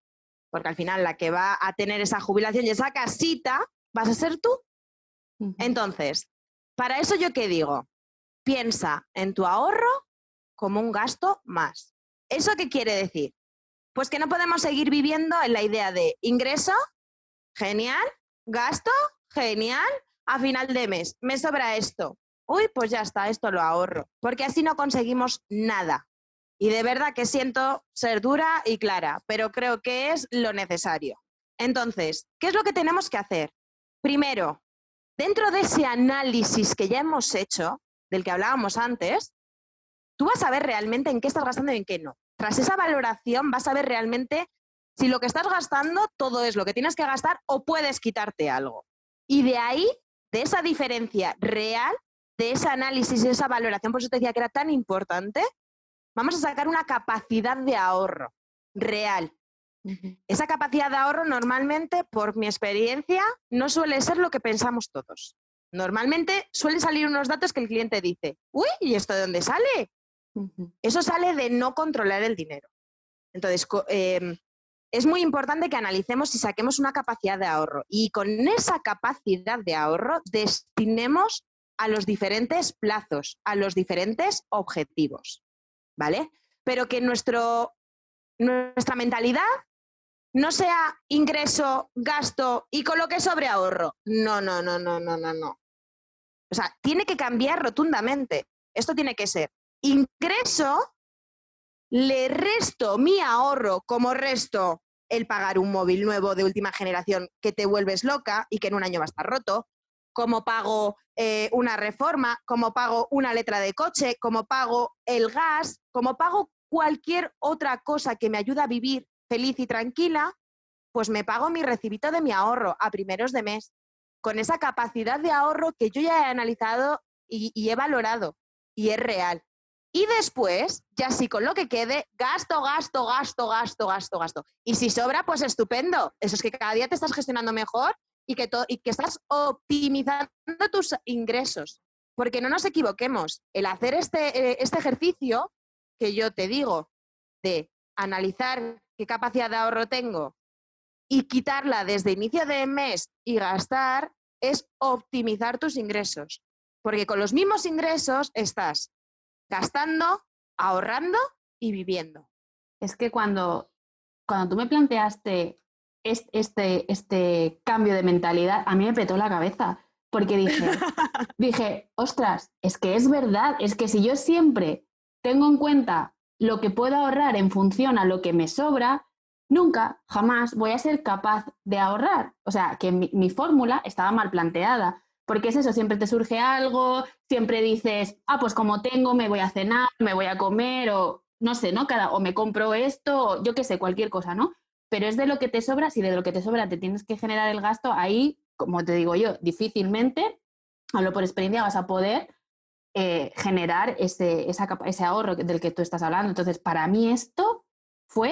porque al final la que va a tener esa jubilación y esa casita vas a ser tú. Entonces, para eso yo qué digo, piensa en tu ahorro como un gasto más. ¿Eso qué quiere decir? Pues que no podemos seguir viviendo en la idea de ingreso, genial, gasto, genial, a final de mes, me sobra esto. Uy, pues ya está, esto lo ahorro, porque así no conseguimos nada. Y de verdad que siento ser dura y clara, pero creo que es lo necesario. Entonces, ¿qué es lo que tenemos que hacer? Primero, dentro de ese análisis que ya hemos hecho, del que hablábamos antes, tú vas a ver realmente en qué estás gastando y en qué no. Tras esa valoración vas a ver realmente si lo que estás gastando todo es lo que tienes que gastar o puedes quitarte algo. Y de ahí, de esa diferencia real, de ese análisis y esa valoración, por eso te decía que era tan importante, vamos a sacar una capacidad de ahorro real. Esa capacidad de ahorro normalmente, por mi experiencia, no suele ser lo que pensamos todos. Normalmente suelen salir unos datos que el cliente dice, uy, ¿y esto de dónde sale? Eso sale de no controlar el dinero. Entonces, es muy importante que analicemos y saquemos una capacidad de ahorro. Y con esa capacidad de ahorro destinemos a los diferentes plazos, a los diferentes objetivos, ¿vale? Pero que nuestra mentalidad no sea ingreso, gasto y con lo que sobre ahorro. No, no, no, no, no, no, no. O sea, tiene que cambiar rotundamente. Esto tiene que ser ingreso, le resto mi ahorro como resto el pagar un móvil nuevo de última generación que te vuelves loca y que en un año va a estar roto, como pago una reforma, como pago una letra de coche, como pago el gas, como pago cualquier otra cosa que me ayude a vivir feliz y tranquila, pues me pago mi recibito de mi ahorro a primeros de mes, con esa capacidad de ahorro que yo ya he analizado y he valorado y es real. Y después, ya sí, con lo que quede, gasto, gasto, gasto, gasto, gasto, gasto. Y si sobra, pues estupendo. Eso es que cada día te estás gestionando mejor y que estás optimizando tus ingresos. Porque no nos equivoquemos, el hacer este ejercicio que yo te digo de analizar qué capacidad de ahorro tengo y quitarla desde inicio de mes y gastar es optimizar tus ingresos. Porque con los mismos ingresos estás gastando, ahorrando y viviendo. Es que cuando tú me planteaste este cambio de mentalidad, a mí me petó la cabeza, porque dije, ostras, es que es verdad, es que si yo siempre tengo en cuenta lo que puedo ahorrar en función a lo que me sobra, nunca, jamás voy a ser capaz de ahorrar. O sea, que mi fórmula estaba mal planteada. Porque es eso, siempre te surge algo, siempre dices, pues como tengo, me voy a cenar, me voy a comer, o no sé, ¿no? O me compro esto, o yo qué sé, cualquier cosa, ¿no? Pero es de lo que te sobra, si de lo que te sobra te tienes que generar el gasto, ahí, como te digo yo, difícilmente, hablo por experiencia, vas a poder generar ese ahorro del que tú estás hablando. Entonces, para mí esto fue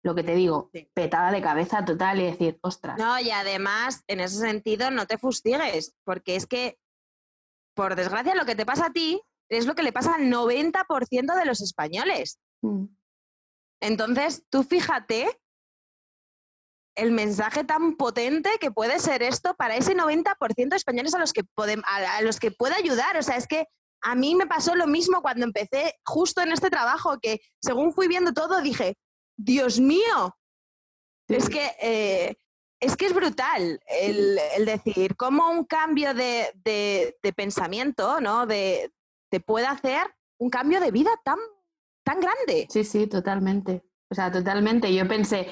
lo que te digo, Sí. petada de cabeza total y decir, ostras. No, y además, en ese sentido, no te fustigues, porque es que, por desgracia, lo que te pasa a ti es lo que le pasa al 90% de los españoles. Entonces, tú fíjate el mensaje tan potente que puede ser esto para ese 90% de españoles a los que puede ayudar. O sea, es que a mí me pasó lo mismo cuando empecé justo en este trabajo, que según fui viendo todo dije, Dios mío, sí. Es que es brutal el decir cómo un cambio de pensamiento, ¿no? te puede hacer un cambio de vida tan grande. Sí, sí, totalmente. O sea, totalmente. Yo pensé,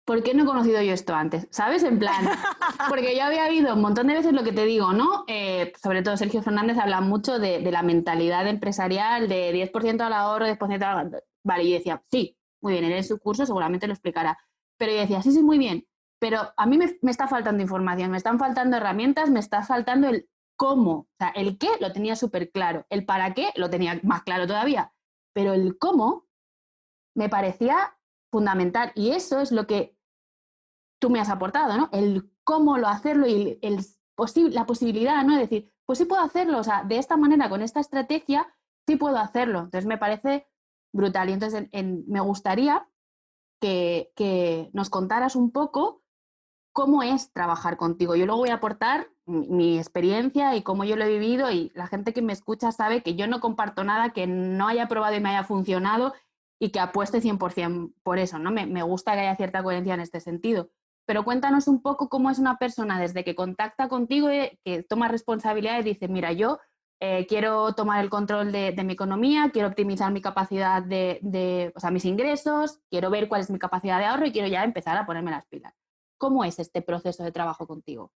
¿por qué no he conocido yo esto antes? ¿Sabes? En plan, porque yo había oído un montón de veces lo que te digo, ¿no? Sobre todo Sergio Fernández habla mucho de la mentalidad empresarial, de 10% al ahorro, 10% al... Vale, y yo decía, sí, muy bien, en su curso seguramente lo explicará. Pero yo decía, sí, sí, muy bien. Pero a mí me está faltando información, me están faltando herramientas, me está faltando el cómo. O sea, el qué lo tenía súper claro, el para qué lo tenía más claro todavía. Pero el cómo me parecía fundamental y eso es lo que tú me has aportado, ¿no? El cómo lo hacerlo y la posibilidad, ¿no? De decir, pues sí puedo hacerlo, o sea, de esta manera, con esta estrategia, sí puedo hacerlo. Entonces me parece brutal y entonces me gustaría que nos contaras un poco cómo es trabajar contigo. Yo luego voy a aportar mi experiencia y cómo yo lo he vivido y la gente que me escucha sabe que yo no comparto nada que no haya probado y me haya funcionado y que apueste 100% por eso, ¿no? Me gusta que haya cierta coherencia en este sentido. Pero cuéntanos un poco cómo es una persona desde que contacta contigo, que toma responsabilidad y dice, mira, yo quiero tomar el control de mi economía, quiero optimizar mi capacidad o sea, mis ingresos, quiero ver cuál es mi capacidad de ahorro y quiero ya empezar a ponerme las pilas. ¿Cómo es este proceso de trabajo contigo?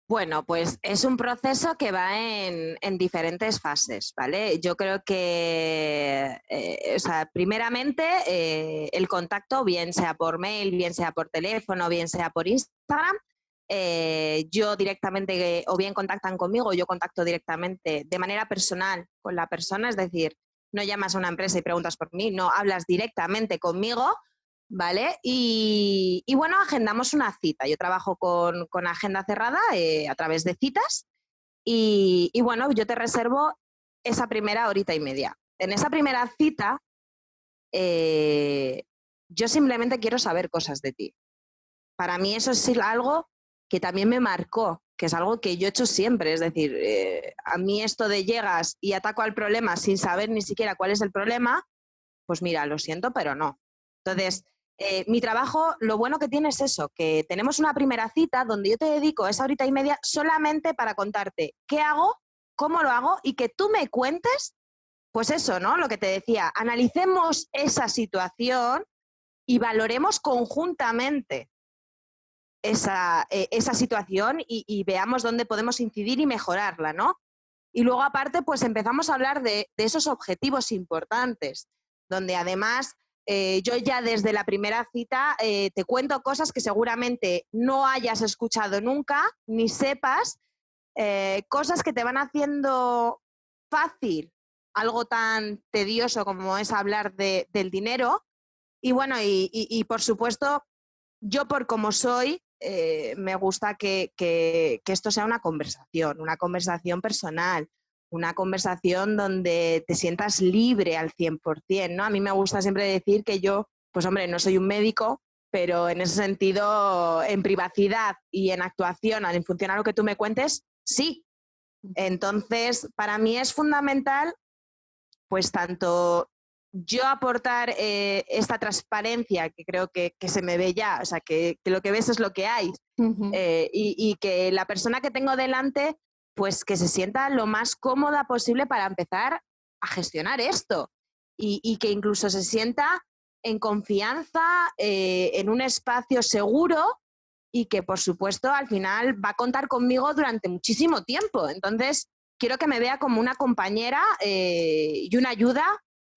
Bueno, pues es un proceso que va en diferentes fases, ¿vale? Yo creo que, o sea, primeramente el contacto, bien sea por mail, bien sea por teléfono, bien sea por Instagram, yo directamente, o bien contactan conmigo, o yo contacto directamente de manera personal con la persona, es decir, no llamas a una empresa y preguntas por mí, no, hablas directamente conmigo. ¿Vale? Y bueno, agendamos una cita. Yo trabajo con agenda cerrada a través de citas y bueno, yo te reservo esa primera horita y media. En esa primera cita, eh, yo simplemente quiero saber cosas de ti. Para mí eso es algo que también me marcó, que es algo que yo he hecho siempre. Es decir, a mí esto de llegas y ataco al problema sin saber ni siquiera cuál es el problema, pues mira, lo siento, pero no. Entonces, mi trabajo, lo bueno que tiene es eso, que tenemos una primera cita donde yo te dedico esa horita y media solamente para contarte qué hago, cómo lo hago y que tú me cuentes, pues eso, ¿no? Lo que te decía, analicemos esa situación y valoremos conjuntamente esa situación y veamos dónde podemos incidir y mejorarla, ¿no? Y luego, aparte, pues empezamos a hablar de esos objetivos importantes, donde además yo ya desde la primera cita te cuento cosas que seguramente no hayas escuchado nunca, ni sepas, cosas que te van haciendo fácil algo tan tedioso como es hablar del dinero. Y bueno, y por supuesto, yo por como soy, me gusta que esto sea una conversación personal, una conversación donde te sientas libre al 100%, ¿no? A mí me gusta siempre decir que yo, pues hombre, no soy un médico, pero en ese sentido, en privacidad y en actuación, en función a lo que tú me cuentes, sí. Entonces, para mí es fundamental, pues tanto yo aportar esta transparencia que creo que se me ve ya, o sea, que lo que ves es lo que hay, y que la persona que tengo delante, pues que se sienta lo más cómoda posible para empezar a gestionar esto y que incluso se sienta en confianza, en un espacio seguro y que, por supuesto, al final va a contar conmigo durante muchísimo tiempo. Entonces, quiero que me vea como una compañera y una ayuda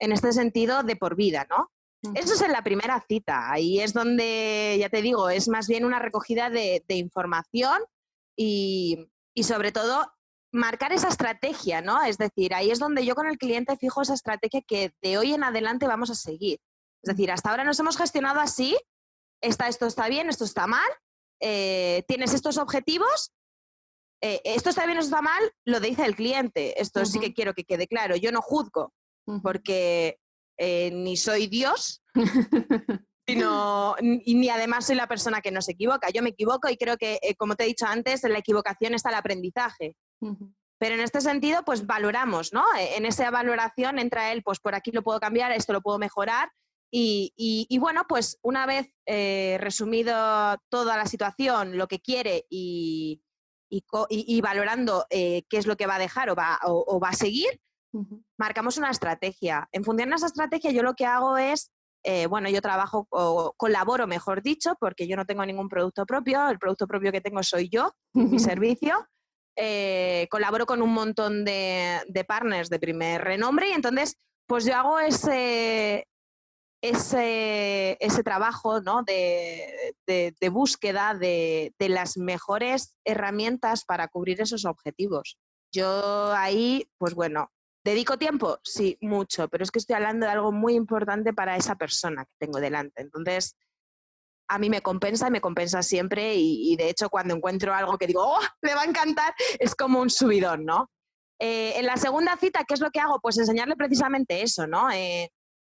en este sentido de por vida, ¿no? Eso es en la primera cita. Ahí es donde, ya te digo, es más bien una recogida de información y sobre todo marcar esa estrategia, ¿no? Es decir, ahí es donde yo con el cliente fijo esa estrategia que de hoy en adelante vamos a seguir. Es decir, hasta ahora nos hemos gestionado así, esto está bien, esto está mal, tienes estos objetivos, esto está bien, esto está mal, lo dice el cliente. Esto sí que quiero que quede claro. Yo no juzgo porque ni soy Dios, ni además soy la persona que no se equivoca. Yo me equivoco y creo que, como te he dicho antes, en la equivocación está el aprendizaje. Pero en este sentido, pues valoramos, ¿no? En esa valoración entra él, pues por aquí lo puedo cambiar, esto lo puedo mejorar. Y bueno, pues una vez resumido toda la situación, lo que quiere y valorando qué es lo que va a dejar o va a seguir, marcamos una estrategia. En función de esa estrategia, yo lo que hago es, bueno, yo trabajo o colaboro, mejor dicho, porque yo no tengo ningún producto propio. El producto propio que tengo soy yo, mi servicio. Colaboro con un montón de partners de primer renombre y entonces, pues yo hago ese trabajo, ¿no? de búsqueda de las mejores herramientas para cubrir esos objetivos. Yo ahí, pues bueno, ¿dedico tiempo? Sí, mucho, pero es que estoy hablando de algo muy importante para esa persona que tengo delante. Entonces, a mí me compensa y me compensa siempre y de hecho cuando encuentro algo que digo, ¡oh, le va a encantar!, es como un subidón, ¿no? En la segunda cita, ¿qué es lo que hago? Pues enseñarle precisamente eso, ¿no?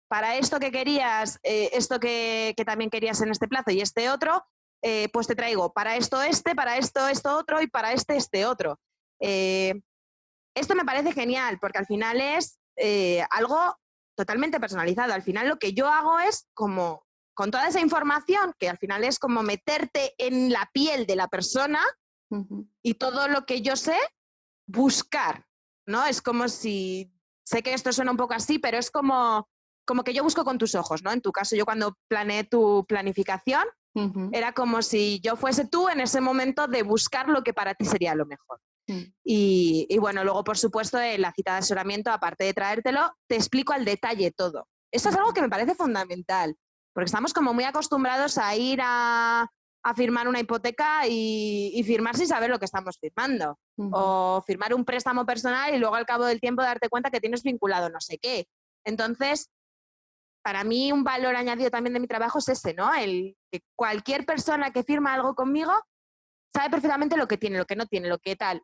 Para esto que querías, esto que también querías en este plazo y este otro, pues te traigo para esto esto otro y para este otro. Esto me parece genial porque al final es algo totalmente personalizado. Al final lo que yo hago es como, con toda esa información, que al final es como meterte en la piel de la persona y todo lo que yo sé, buscar, ¿no? Es como si, sé que esto suena un poco así, pero es como que yo busco con tus ojos, ¿no? En tu caso, yo cuando planeé tu planificación, Ujú. Era como si yo fuese tú en ese momento de buscar lo que para ti sería lo mejor. Mm. Y bueno, luego, por supuesto, en la cita de asesoramiento, aparte de traértelo, te explico al detalle todo. Eso es algo que me parece fundamental, porque estamos como muy acostumbrados a ir a firmar una hipoteca y firmar sin saber lo que estamos firmando. Ujú. O firmar un préstamo personal y luego al cabo del tiempo darte cuenta que tienes vinculado no sé qué. Entonces, para mí un valor añadido también de mi trabajo es ese, ¿no? El que cualquier persona que firma algo conmigo sabe perfectamente lo que tiene, lo que no tiene, lo que tal,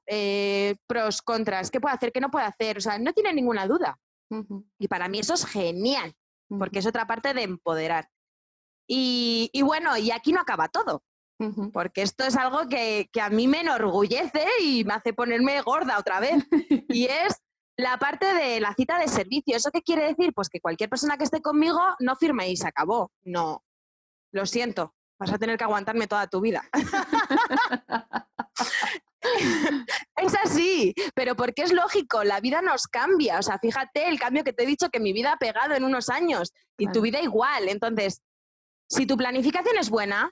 pros, contras, qué puede hacer, qué no puede hacer, o sea, no tiene ninguna duda. Ujú. Y para mí eso es genial, porque es Ujú. otra parte de empoderar. Y bueno, y aquí no acaba todo, Ujú. porque esto es algo que a mí me enorgullece y me hace ponerme gorda otra vez, y es la parte de la cita de servicio. ¿Eso qué quiere decir? Pues que cualquier persona que esté conmigo no firme y se acabó. No, lo siento, vas a tener que aguantarme toda tu vida. Es así, pero porque es lógico, la vida nos cambia. O sea, fíjate el cambio que te he dicho que mi vida ha pegado en unos años y tu Claro. vida igual. Entonces, si tu planificación es buena,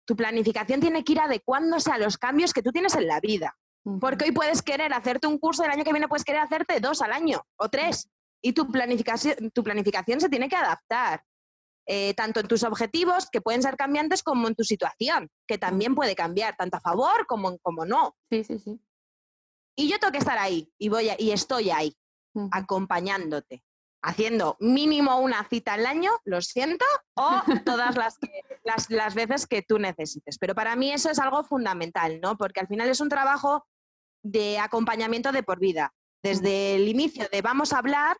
tu planificación tiene que ir adecuándose a los cambios que tú tienes en la vida. Ujú. Porque hoy puedes querer hacerte un curso, el año que viene puedes querer hacerte 2 al año o 3. Y tu planificación se tiene que adaptar. Tanto en tus objetivos, que pueden ser cambiantes, como en tu situación, que también puede cambiar, tanto a favor como no. Sí, sí, sí. Y yo tengo que estar ahí, y estoy ahí, Ujú. acompañándote, haciendo mínimo una cita al año, lo siento, o todas las veces que tú necesites. Pero para mí eso es algo fundamental, ¿no? Porque al final es un trabajo de acompañamiento de por vida. Desde el inicio de vamos a hablar,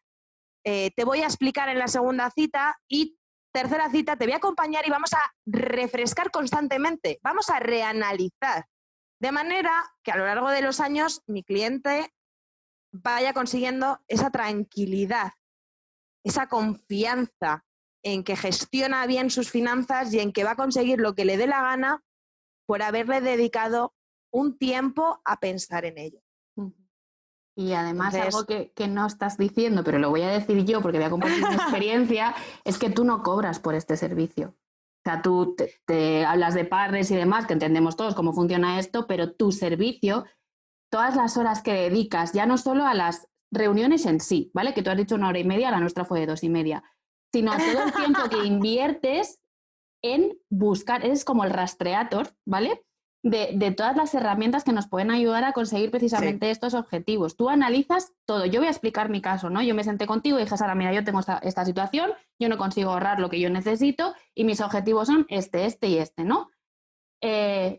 te voy a explicar en la segunda cita y tercera cita te voy a acompañar y vamos a refrescar constantemente, vamos a reanalizar. De manera que a lo largo de los años mi cliente vaya consiguiendo esa tranquilidad, esa confianza en que gestiona bien sus finanzas y en que va a conseguir lo que le dé la gana por haberle dedicado un tiempo a pensar en ello. Ujú. Y además algo Entonces, que no estás diciendo, pero lo voy a decir yo porque voy a compartir mi experiencia, es que tú no cobras por este servicio. O sea, tú te hablas de partners y demás, que entendemos todos cómo funciona esto, pero tu servicio, todas las horas que dedicas, ya no solo a las reuniones en sí, ¿vale? Que tú has dicho 1 hora y media, la nuestra fue de 2 y media, sino a todo el tiempo que inviertes en buscar, eres como el rastreator, ¿vale? De todas las herramientas que nos pueden ayudar a conseguir precisamente sí, estos objetivos. Tú analizas todo. Yo voy a explicar mi caso, ¿no? Yo me senté contigo y dije, Sara, mira, yo tengo esta situación, yo no consigo ahorrar lo que yo necesito y mis objetivos son este y este, ¿no?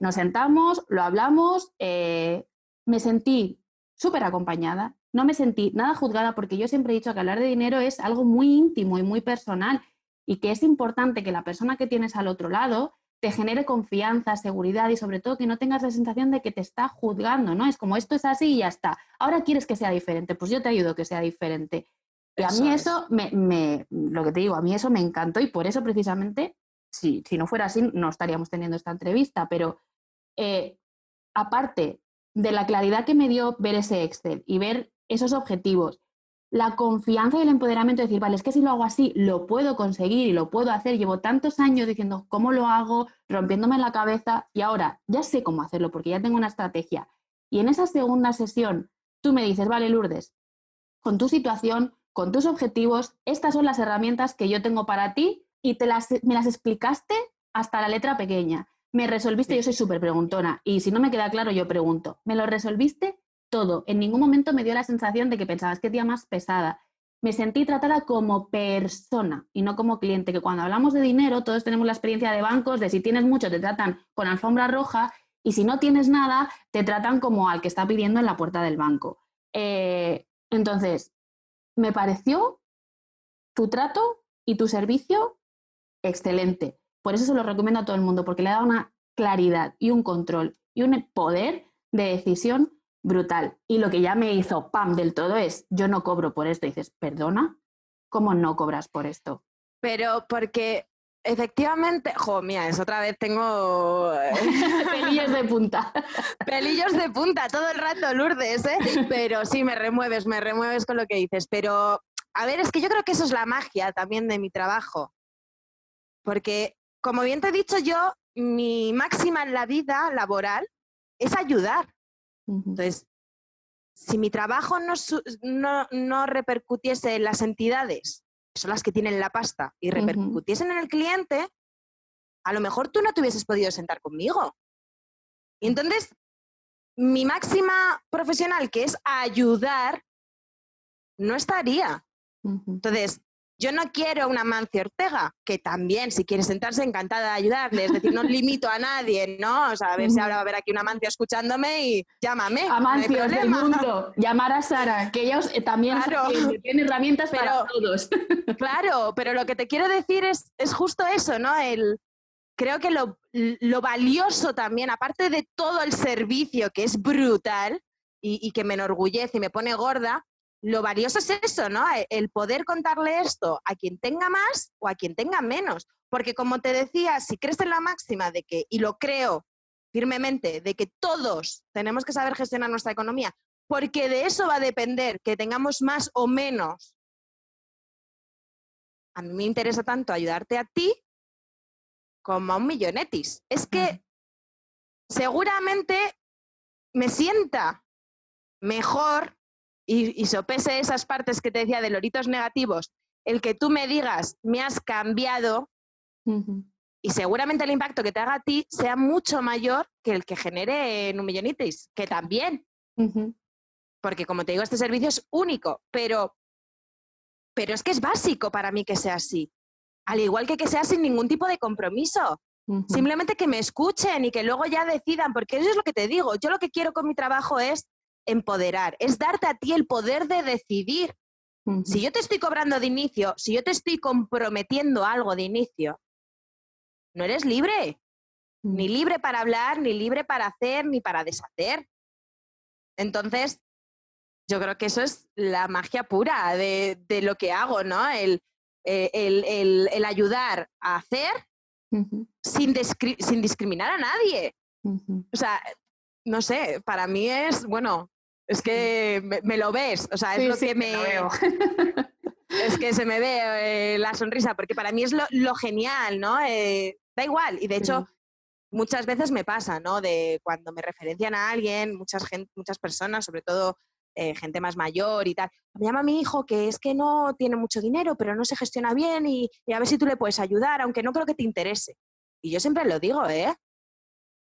Nos sentamos, lo hablamos, me sentí súper acompañada, no me sentí nada juzgada porque yo siempre he dicho que hablar de dinero es algo muy íntimo y muy personal y que es importante que la persona que tienes al otro lado te genere confianza, seguridad y sobre todo que no tengas la sensación de que te está juzgando, ¿no? Es como esto es así y ya está. Ahora quieres que sea diferente, pues yo te ayudo a que sea diferente. Y a mí eso es. eso, lo que te digo, a mí eso me encantó y por eso precisamente, si no fuera así, no estaríamos teniendo esta entrevista, pero eh, aparte de la claridad que me dio ver ese Excel y ver esos objetivos, la confianza y el empoderamiento de decir, vale, es que si lo hago así, lo puedo conseguir y lo puedo hacer. Llevo tantos años diciendo cómo lo hago, rompiéndome la cabeza y ahora ya sé cómo hacerlo porque ya tengo una estrategia. Y en esa segunda sesión tú me dices, vale, Lourdes, con tu situación, con tus objetivos, estas son las herramientas que yo tengo para ti y me las explicaste hasta la letra pequeña. Me resolviste, yo Sí. soy súper preguntona y si no me queda claro yo pregunto. Me lo resolviste todo. En ningún momento me dio la sensación de que pensabas que tía más pesada. Me sentí tratada como persona y no como cliente, que cuando hablamos de dinero todos tenemos la experiencia de bancos, de si tienes mucho te tratan con alfombra roja y si no tienes nada te tratan como al que está pidiendo en la puerta del banco. Entonces, me pareció tu trato y tu servicio excelente. Por eso se lo recomiendo a todo el mundo, porque le da una claridad y un control y un poder de decisión brutal. Y lo que ya me hizo pam del todo es, yo no cobro por esto. Y dices, perdona, ¿cómo no cobras por esto? Pero porque efectivamente, mira, es otra vez tengo Pelillos de punta. pelillos de punta todo el rato, Lourdes, ¿eh? Pero sí, me remueves con lo que dices. Pero, a ver, es que yo creo que eso es la magia también de mi trabajo. Porque, como bien te he dicho, yo mi máxima en la vida laboral es ayudar. Entonces, si mi trabajo no repercutiese en las entidades, que son las que tienen la pasta, y repercutiesen en el cliente, a lo mejor tú no te hubieses podido sentar conmigo. Y entonces, mi máxima profesional, que es ayudar, no estaría. Entonces, yo no quiero una Amancio Ortega, que también, si quiere sentarse, encantada de ayudarle. Es decir, no limito a nadie, ¿no? O sea, a ver si ahora va a haber aquí una Amancio escuchándome y llámame. Amancios no del mundo, llamar a Sara, que ella también tiene herramientas para todos. Claro, pero lo que te quiero decir es justo eso, ¿no? Creo que lo valioso también, aparte de todo el servicio, que es brutal y que me enorgullece y me pone gorda, lo valioso es eso, ¿no? El poder contarle esto a quien tenga más o a quien tenga menos. Porque como te decía, si crees en la máxima de que, y lo creo firmemente, de que todos tenemos que saber gestionar nuestra economía, porque de eso va a depender que tengamos más o menos. A mí me interesa tanto ayudarte a ti como a un millonetis. Es que seguramente me sienta mejor y sopese esas partes que te decía de loritos negativos, el que tú me digas, me has cambiado, y seguramente el impacto que te haga a ti sea mucho mayor que el que genere en un millonitis, que también. Porque como te digo, este servicio es único, pero es que es básico para mí que sea así. Al igual que sea sin ningún tipo de compromiso. Simplemente que me escuchen y que luego ya decidan, porque eso es lo que te digo. Yo lo que quiero con mi trabajo es empoderar, es darte a ti el poder de decidir. Si yo te estoy cobrando de inicio, si yo te estoy comprometiendo algo de inicio, no eres libre. Ni libre para hablar, ni libre para hacer, ni para deshacer. Entonces, yo creo que eso es la magia pura de lo que hago, ¿no? El ayudar a hacer sin discriminar a nadie. O sea, no sé, para mí es, bueno, es que me lo ves, o sea, es lo que me... Lo veo. Es que se me ve la sonrisa, porque para mí es lo genial, ¿no? Da igual, y de hecho muchas veces me pasa, ¿no? De cuando me referencian a alguien, muchas personas, sobre todo gente más mayor y tal, me llama mi hijo que es que no tiene mucho dinero, pero no se gestiona bien y a ver si tú le puedes ayudar, aunque no creo que te interese. Y yo siempre lo digo,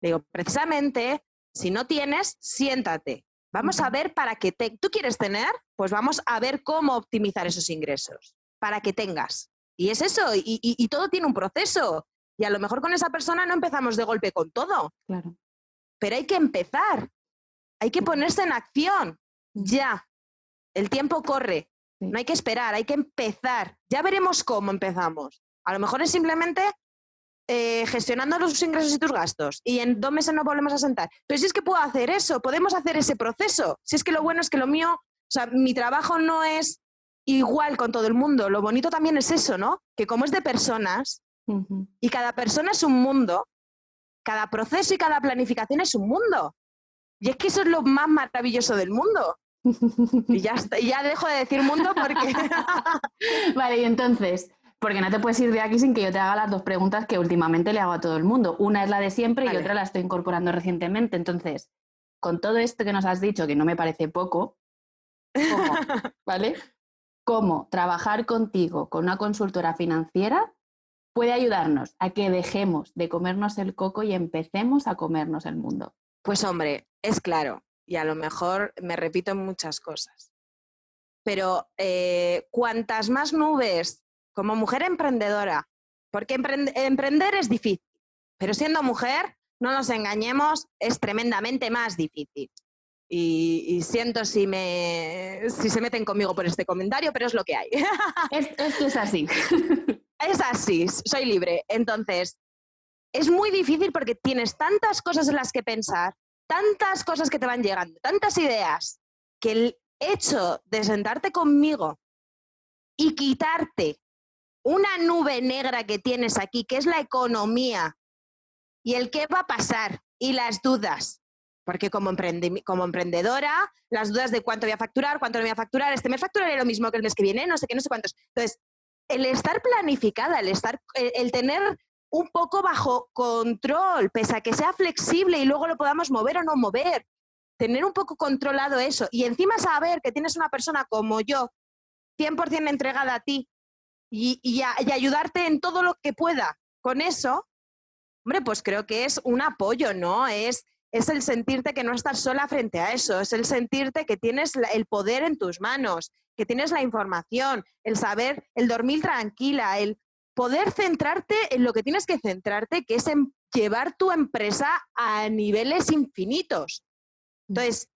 digo, precisamente, si no tienes, siéntate. Vamos a ver para qué tú quieres tener, pues vamos a ver cómo optimizar esos ingresos para que tengas. Y es eso, y todo tiene un proceso. Y a lo mejor con esa persona no empezamos de golpe con todo. Claro. Pero hay que empezar, hay que ponerse en acción, ya. El tiempo corre, no hay que esperar, hay que empezar. Ya veremos cómo empezamos. A lo mejor es simplemente gestionando tus ingresos y tus gastos y en 2 meses nos volvemos a sentar. Pero si es que puedo hacer eso, podemos hacer ese proceso. Si es que lo bueno es que lo mío, o sea, mi trabajo no es igual con todo el mundo. Lo bonito también es eso, ¿no? Que como es de personas y cada persona es un mundo, cada proceso y cada planificación es un mundo. Y es que eso es lo más maravilloso del mundo. Y ya dejo de decir mundo porque... Vale, y entonces... Porque no te puedes ir de aquí sin que yo te haga las 2 preguntas que últimamente le hago a todo el mundo. Una es la de siempre y otra la estoy incorporando recientemente. Entonces, con todo esto que nos has dicho, que no me parece poco, ¿cómo? ¿Vale? ¿Cómo trabajar contigo con una consultora financiera puede ayudarnos a que dejemos de comernos el coco y empecemos a comernos el mundo? Pues hombre, es claro. Y a lo mejor me repito en muchas cosas. Pero cuantas más nubes... Como mujer emprendedora, porque emprender es difícil, pero siendo mujer, no nos engañemos, es tremendamente más difícil. Y siento si se meten conmigo por este comentario, pero es lo que hay. Esto es así. Es así, soy libre. Entonces, es muy difícil porque tienes tantas cosas en las que pensar, tantas cosas que te van llegando, tantas ideas, que el hecho de sentarte conmigo y quitarte una nube negra que tienes aquí, que es la economía, y el qué va a pasar, y las dudas. Porque como emprendedora, las dudas de cuánto voy a facturar, cuánto no voy a facturar, este mes facturaré lo mismo que el mes que viene, no sé qué, no sé cuántos. Entonces, el estar planificada, el tener un poco bajo control, pese a que sea flexible y luego lo podamos mover o no mover. Tener un poco controlado eso. Y encima saber que tienes una persona como yo, 100% entregada a ti y ayudarte en todo lo que pueda con eso, hombre, pues creo que es un apoyo, ¿no? Es el sentirte que no estás sola frente a eso, es el sentirte que tienes el poder en tus manos, que tienes la información, el saber, el dormir tranquila, el poder centrarte en lo que tienes que centrarte, que es en llevar tu empresa a niveles infinitos. Entonces,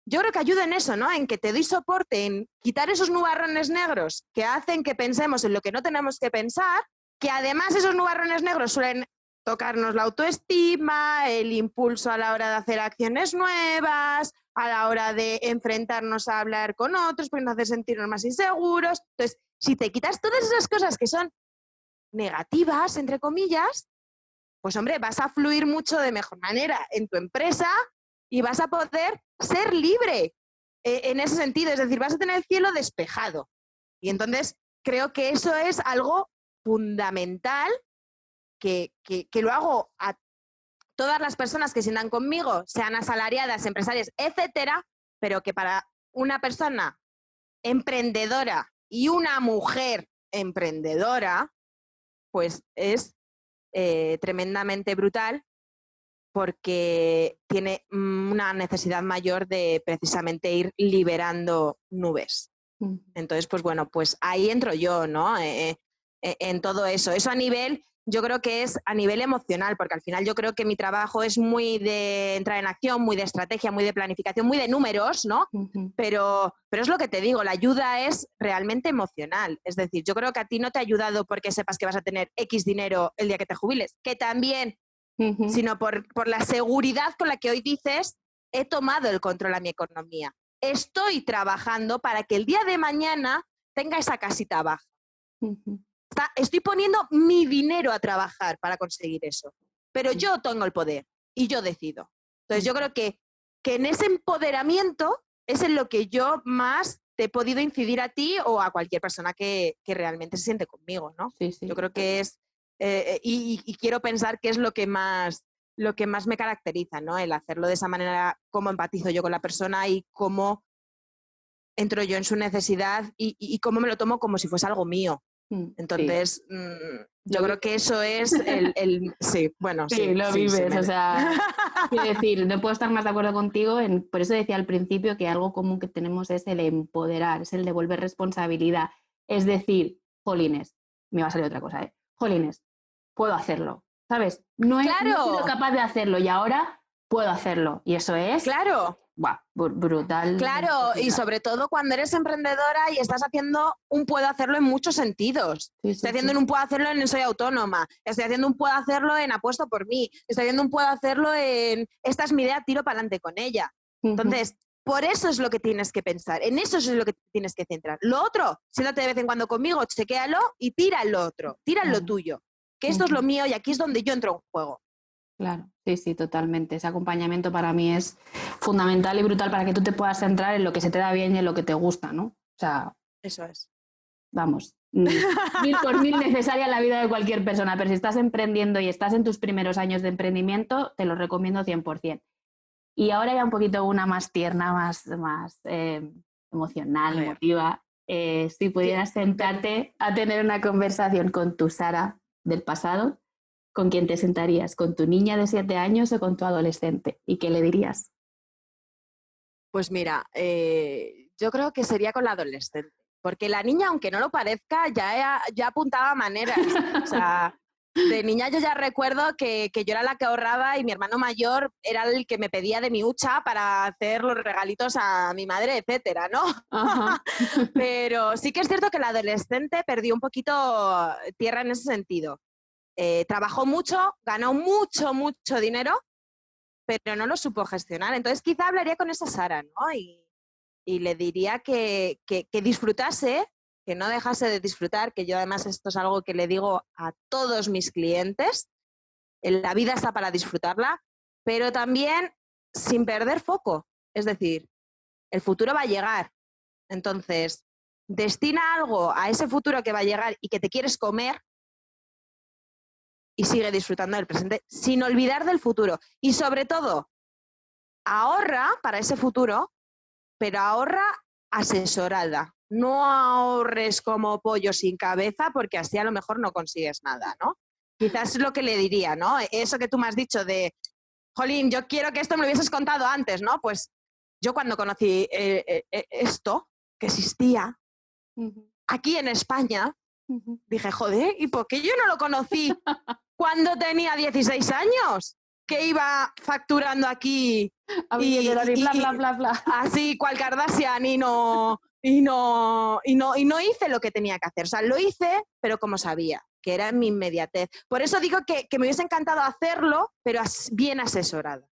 yo creo que ayuda en eso, ¿no? En que te doy soporte, en quitar esos nubarrones negros que hacen que pensemos en lo que no tenemos que pensar, que además esos nubarrones negros suelen tocarnos la autoestima, el impulso a la hora de hacer acciones nuevas, a la hora de enfrentarnos a hablar con otros, porque nos hace sentirnos más inseguros. Entonces, si te quitas todas esas cosas que son negativas, entre comillas, pues hombre, vas a fluir mucho de mejor manera en tu empresa y vas a poder ser libre en ese sentido. Es decir, vas a tener el cielo despejado. Y entonces creo que eso es algo fundamental que lo hago a todas las personas que sientan conmigo, sean asalariadas, empresarias, etcétera, pero que para una persona emprendedora y una mujer emprendedora, pues es tremendamente brutal, porque tiene una necesidad mayor de precisamente ir liberando nubes. Entonces, pues bueno, pues ahí entro yo, ¿no? En todo eso. Eso a nivel, yo creo que es a nivel emocional, porque al final yo creo que mi trabajo es muy de entrar en acción, muy de estrategia, muy de planificación, muy de números, ¿no? Pero es lo que te digo, la ayuda es realmente emocional. Es decir, yo creo que a ti no te ha ayudado porque sepas que vas a tener X dinero el día que te jubiles, que también, sino por la seguridad con la que hoy dices, he tomado el control a mi economía. Estoy trabajando para que el día de mañana tenga esa casita baja. Estoy poniendo mi dinero a trabajar para conseguir eso. Pero yo tengo el poder y yo decido. Entonces yo creo que en ese empoderamiento es en lo que yo más te he podido incidir a ti o a cualquier persona que realmente se siente conmigo, ¿no? Sí, sí. Yo creo que es, y quiero pensar que es lo que más me caracteriza, ¿no? El hacerlo de esa manera, cómo empatizo yo con la persona y cómo entro yo en su necesidad y cómo me lo tomo como si fuese algo mío. Entonces, yo creo que eso es sí, bueno, sí, lo vives, o sea, quiero decir, no puedo estar más de acuerdo contigo, por eso decía al principio que algo común que tenemos es el empoderar, es el devolver responsabilidad, es decir, jolines, me va a salir otra cosa, jolines, puedo hacerlo, ¿sabes? No he sido capaz de hacerlo y ahora puedo hacerlo, y eso es... ¡Claro! Buah, brutal. Claro, y sobre todo cuando eres emprendedora y estás haciendo un puedo hacerlo en muchos sentidos. Estoy haciendo un puedo hacerlo en soy autónoma, estoy haciendo un puedo hacerlo en apuesto por mí, estoy haciendo un puedo hacerlo en esta es mi idea, tiro para adelante con ella. Entonces, por eso es lo que tienes que pensar, en eso es lo que tienes que centrar. Lo otro, siéntate de vez en cuando conmigo, chequéalo y tira lo otro, tira lo tuyo, que esto es lo mío y aquí es donde yo entro en juego. Claro, sí, totalmente. Ese acompañamiento para mí es fundamental y brutal para que tú te puedas centrar en lo que se te da bien y en lo que te gusta, ¿no? O sea, eso es. Vamos, 1000 necesaria en la vida de cualquier persona, pero si estás emprendiendo y estás en tus primeros años de emprendimiento, te lo recomiendo 100%. Y ahora ya un poquito una más tierna, más emocional, emotiva. Si pudieras sentarte a tener una conversación con tu Sara del pasado, ¿con quién te sentarías? ¿Con tu niña de 7 años o con tu adolescente? ¿Y qué le dirías? Pues mira, yo creo que sería con la adolescente. Porque la niña, aunque no lo parezca, ya apuntaba maneras. O sea, de niña yo ya recuerdo que yo era la que ahorraba y mi hermano mayor era el que me pedía de mi hucha para hacer los regalitos a mi madre, etcétera, ¿no? Pero sí que es cierto que la adolescente perdió un poquito tierra en ese sentido. Trabajó mucho, ganó mucho dinero, pero no lo supo gestionar. Entonces quizá hablaría con esa Sara, ¿no? Y le diría que disfrutase, que no dejase de disfrutar, que yo además esto es algo que le digo a todos mis clientes, la vida está para disfrutarla, pero también sin perder foco. Es decir, el futuro va a llegar. Entonces, destina algo a ese futuro que va a llegar y que te quieres comer y sigue disfrutando del presente sin olvidar del futuro. Y sobre todo, ahorra para ese futuro, pero ahorra asesorada. No ahorres como pollo sin cabeza porque así a lo mejor no consigues nada, ¿no? Quizás es lo que le diría, ¿no? Eso que tú me has dicho de, jolín, yo quiero que esto me lo hubieses contado antes, ¿no? Pues yo cuando conocí esto, que existía, aquí en España, dije, joder, ¿y por qué yo no lo conocí cuando tenía 16 años? Que iba facturando aquí y bla, bla, bla, bla. Así cual Kardashian y no hice lo que tenía que hacer. O sea, lo hice, pero como sabía, que era en mi inmediatez. Por eso digo que me hubiese encantado hacerlo, pero bien asesorada,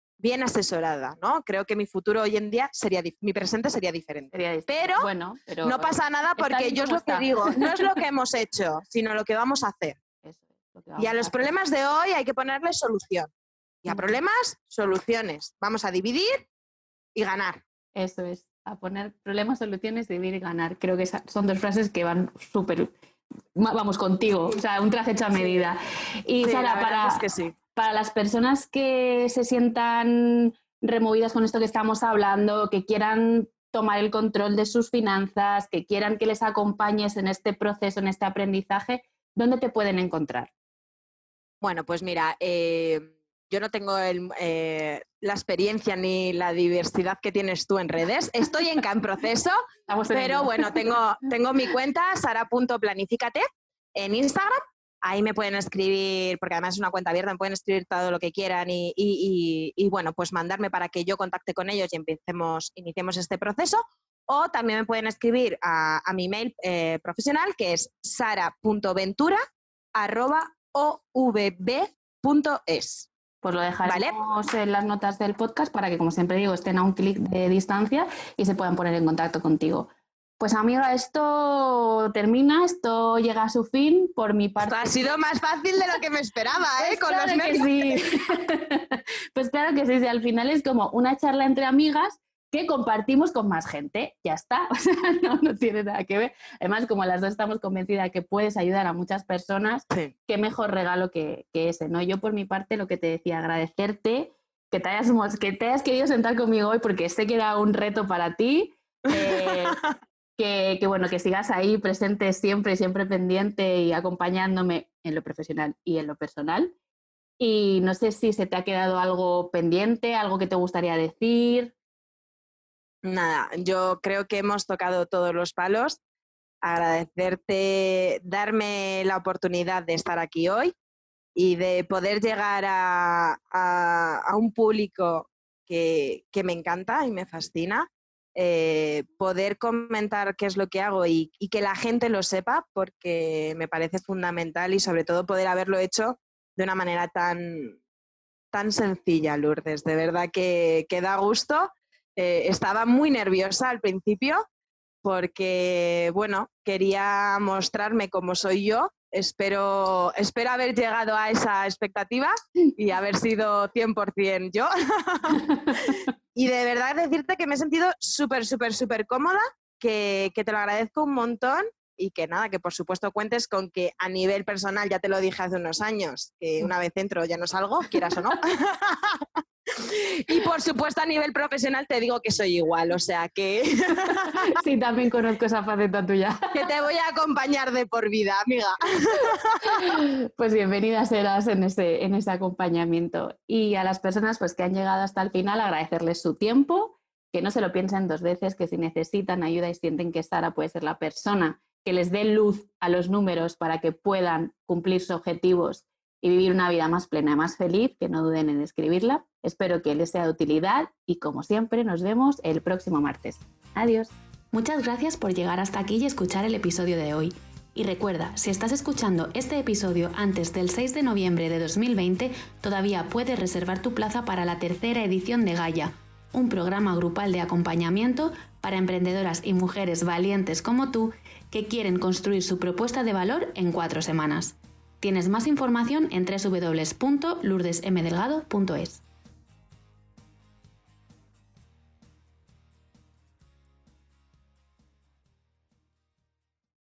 ¿no? Creo que mi futuro hoy en día mi presente sería diferente. Pero no pasa nada porque yo es lo que digo, no es lo que hemos hecho, sino lo que vamos a hacer. Y a los problemas de hoy hay que ponerle solución. Y a problemas, soluciones. Vamos a dividir y ganar. Eso es, a poner problemas, soluciones, dividir y ganar. Creo que son dos frases que van súper, vamos, contigo, o sea, un traje hecho a medida. Y sí, Sara, para las personas que se sientan removidas con esto que estamos hablando, que quieran tomar el control de sus finanzas, que quieran que les acompañes en este proceso, en este aprendizaje, ¿dónde te pueden encontrar? Bueno, pues mira, yo no tengo la experiencia ni la diversidad que tienes tú en redes. Estoy en proceso, pero bueno, tengo mi cuenta, sara.planifícate, en Instagram. Ahí me pueden escribir, porque además es una cuenta abierta, me pueden escribir todo lo que quieran y bueno, pues mandarme para que yo contacte con ellos y iniciemos este proceso. O también me pueden escribir a mi email profesional, que es sara.ventura@ovb.es. Pues lo dejaremos en las notas del podcast para que, como siempre digo, estén a un clic de distancia y se puedan poner en contacto contigo. Pues amiga, esto termina, esto llega a su fin por mi parte. Esto ha sido más fácil de lo que me esperaba, pues con claro los nervios. Que sí. Pues claro que sí, al final es como una charla entre amigas que compartimos con más gente, ya está, o sea, no tiene nada que ver. Además, como las dos estamos convencidas de que puedes ayudar a muchas personas, sí. Qué mejor regalo que ese, ¿no? Yo por mi parte lo que te decía, agradecerte que te hayas querido sentar conmigo hoy porque sé que era un reto para ti, que bueno, que sigas ahí presente siempre pendiente y acompañándome en lo profesional y en lo personal. Y no sé si se te ha quedado algo pendiente, algo que te gustaría decir. Nada, yo creo que hemos tocado todos los palos. Agradecerte, darme la oportunidad de estar aquí hoy y de poder llegar a un público que me encanta y me fascina. Poder comentar qué es lo que hago y que la gente lo sepa, porque me parece fundamental y sobre todo poder haberlo hecho de una manera tan sencilla, Lourdes. De verdad que da gusto. Estaba muy nerviosa al principio porque, bueno, quería mostrarme como soy yo. Espero haber llegado a esa expectativa y haber sido 100% yo. Y de verdad decirte que me he sentido súper cómoda, que te lo agradezco un montón y que nada, que por supuesto cuentes con que a nivel personal, ya te lo dije hace unos años, que una vez entro ya no salgo, quieras o no. Y por supuesto a nivel profesional te digo que soy igual, o sea que... Sí, también conozco esa faceta tuya. Que te voy a acompañar de por vida, amiga. Pues bienvenida serás en ese acompañamiento. Y a las personas pues, que han llegado hasta el final, agradecerles su tiempo, que no se lo piensen dos veces, que si necesitan ayuda y sienten que Sara puede ser la persona que les dé luz a los números para que puedan cumplir sus objetivos y vivir una vida más plena y más feliz, que no duden en escribirla. Espero que les sea de utilidad y, como siempre, nos vemos el próximo martes. Adiós. Muchas gracias por llegar hasta aquí y escuchar el episodio de hoy. Y recuerda, si estás escuchando este episodio antes del 6 de noviembre de 2020, todavía puedes reservar tu plaza para la tercera edición de Gaia, un programa grupal de acompañamiento para emprendedoras y mujeres valientes como tú que quieren construir su propuesta de valor en 4 semanas. Tienes más información en www.lourdesmdelgado.es.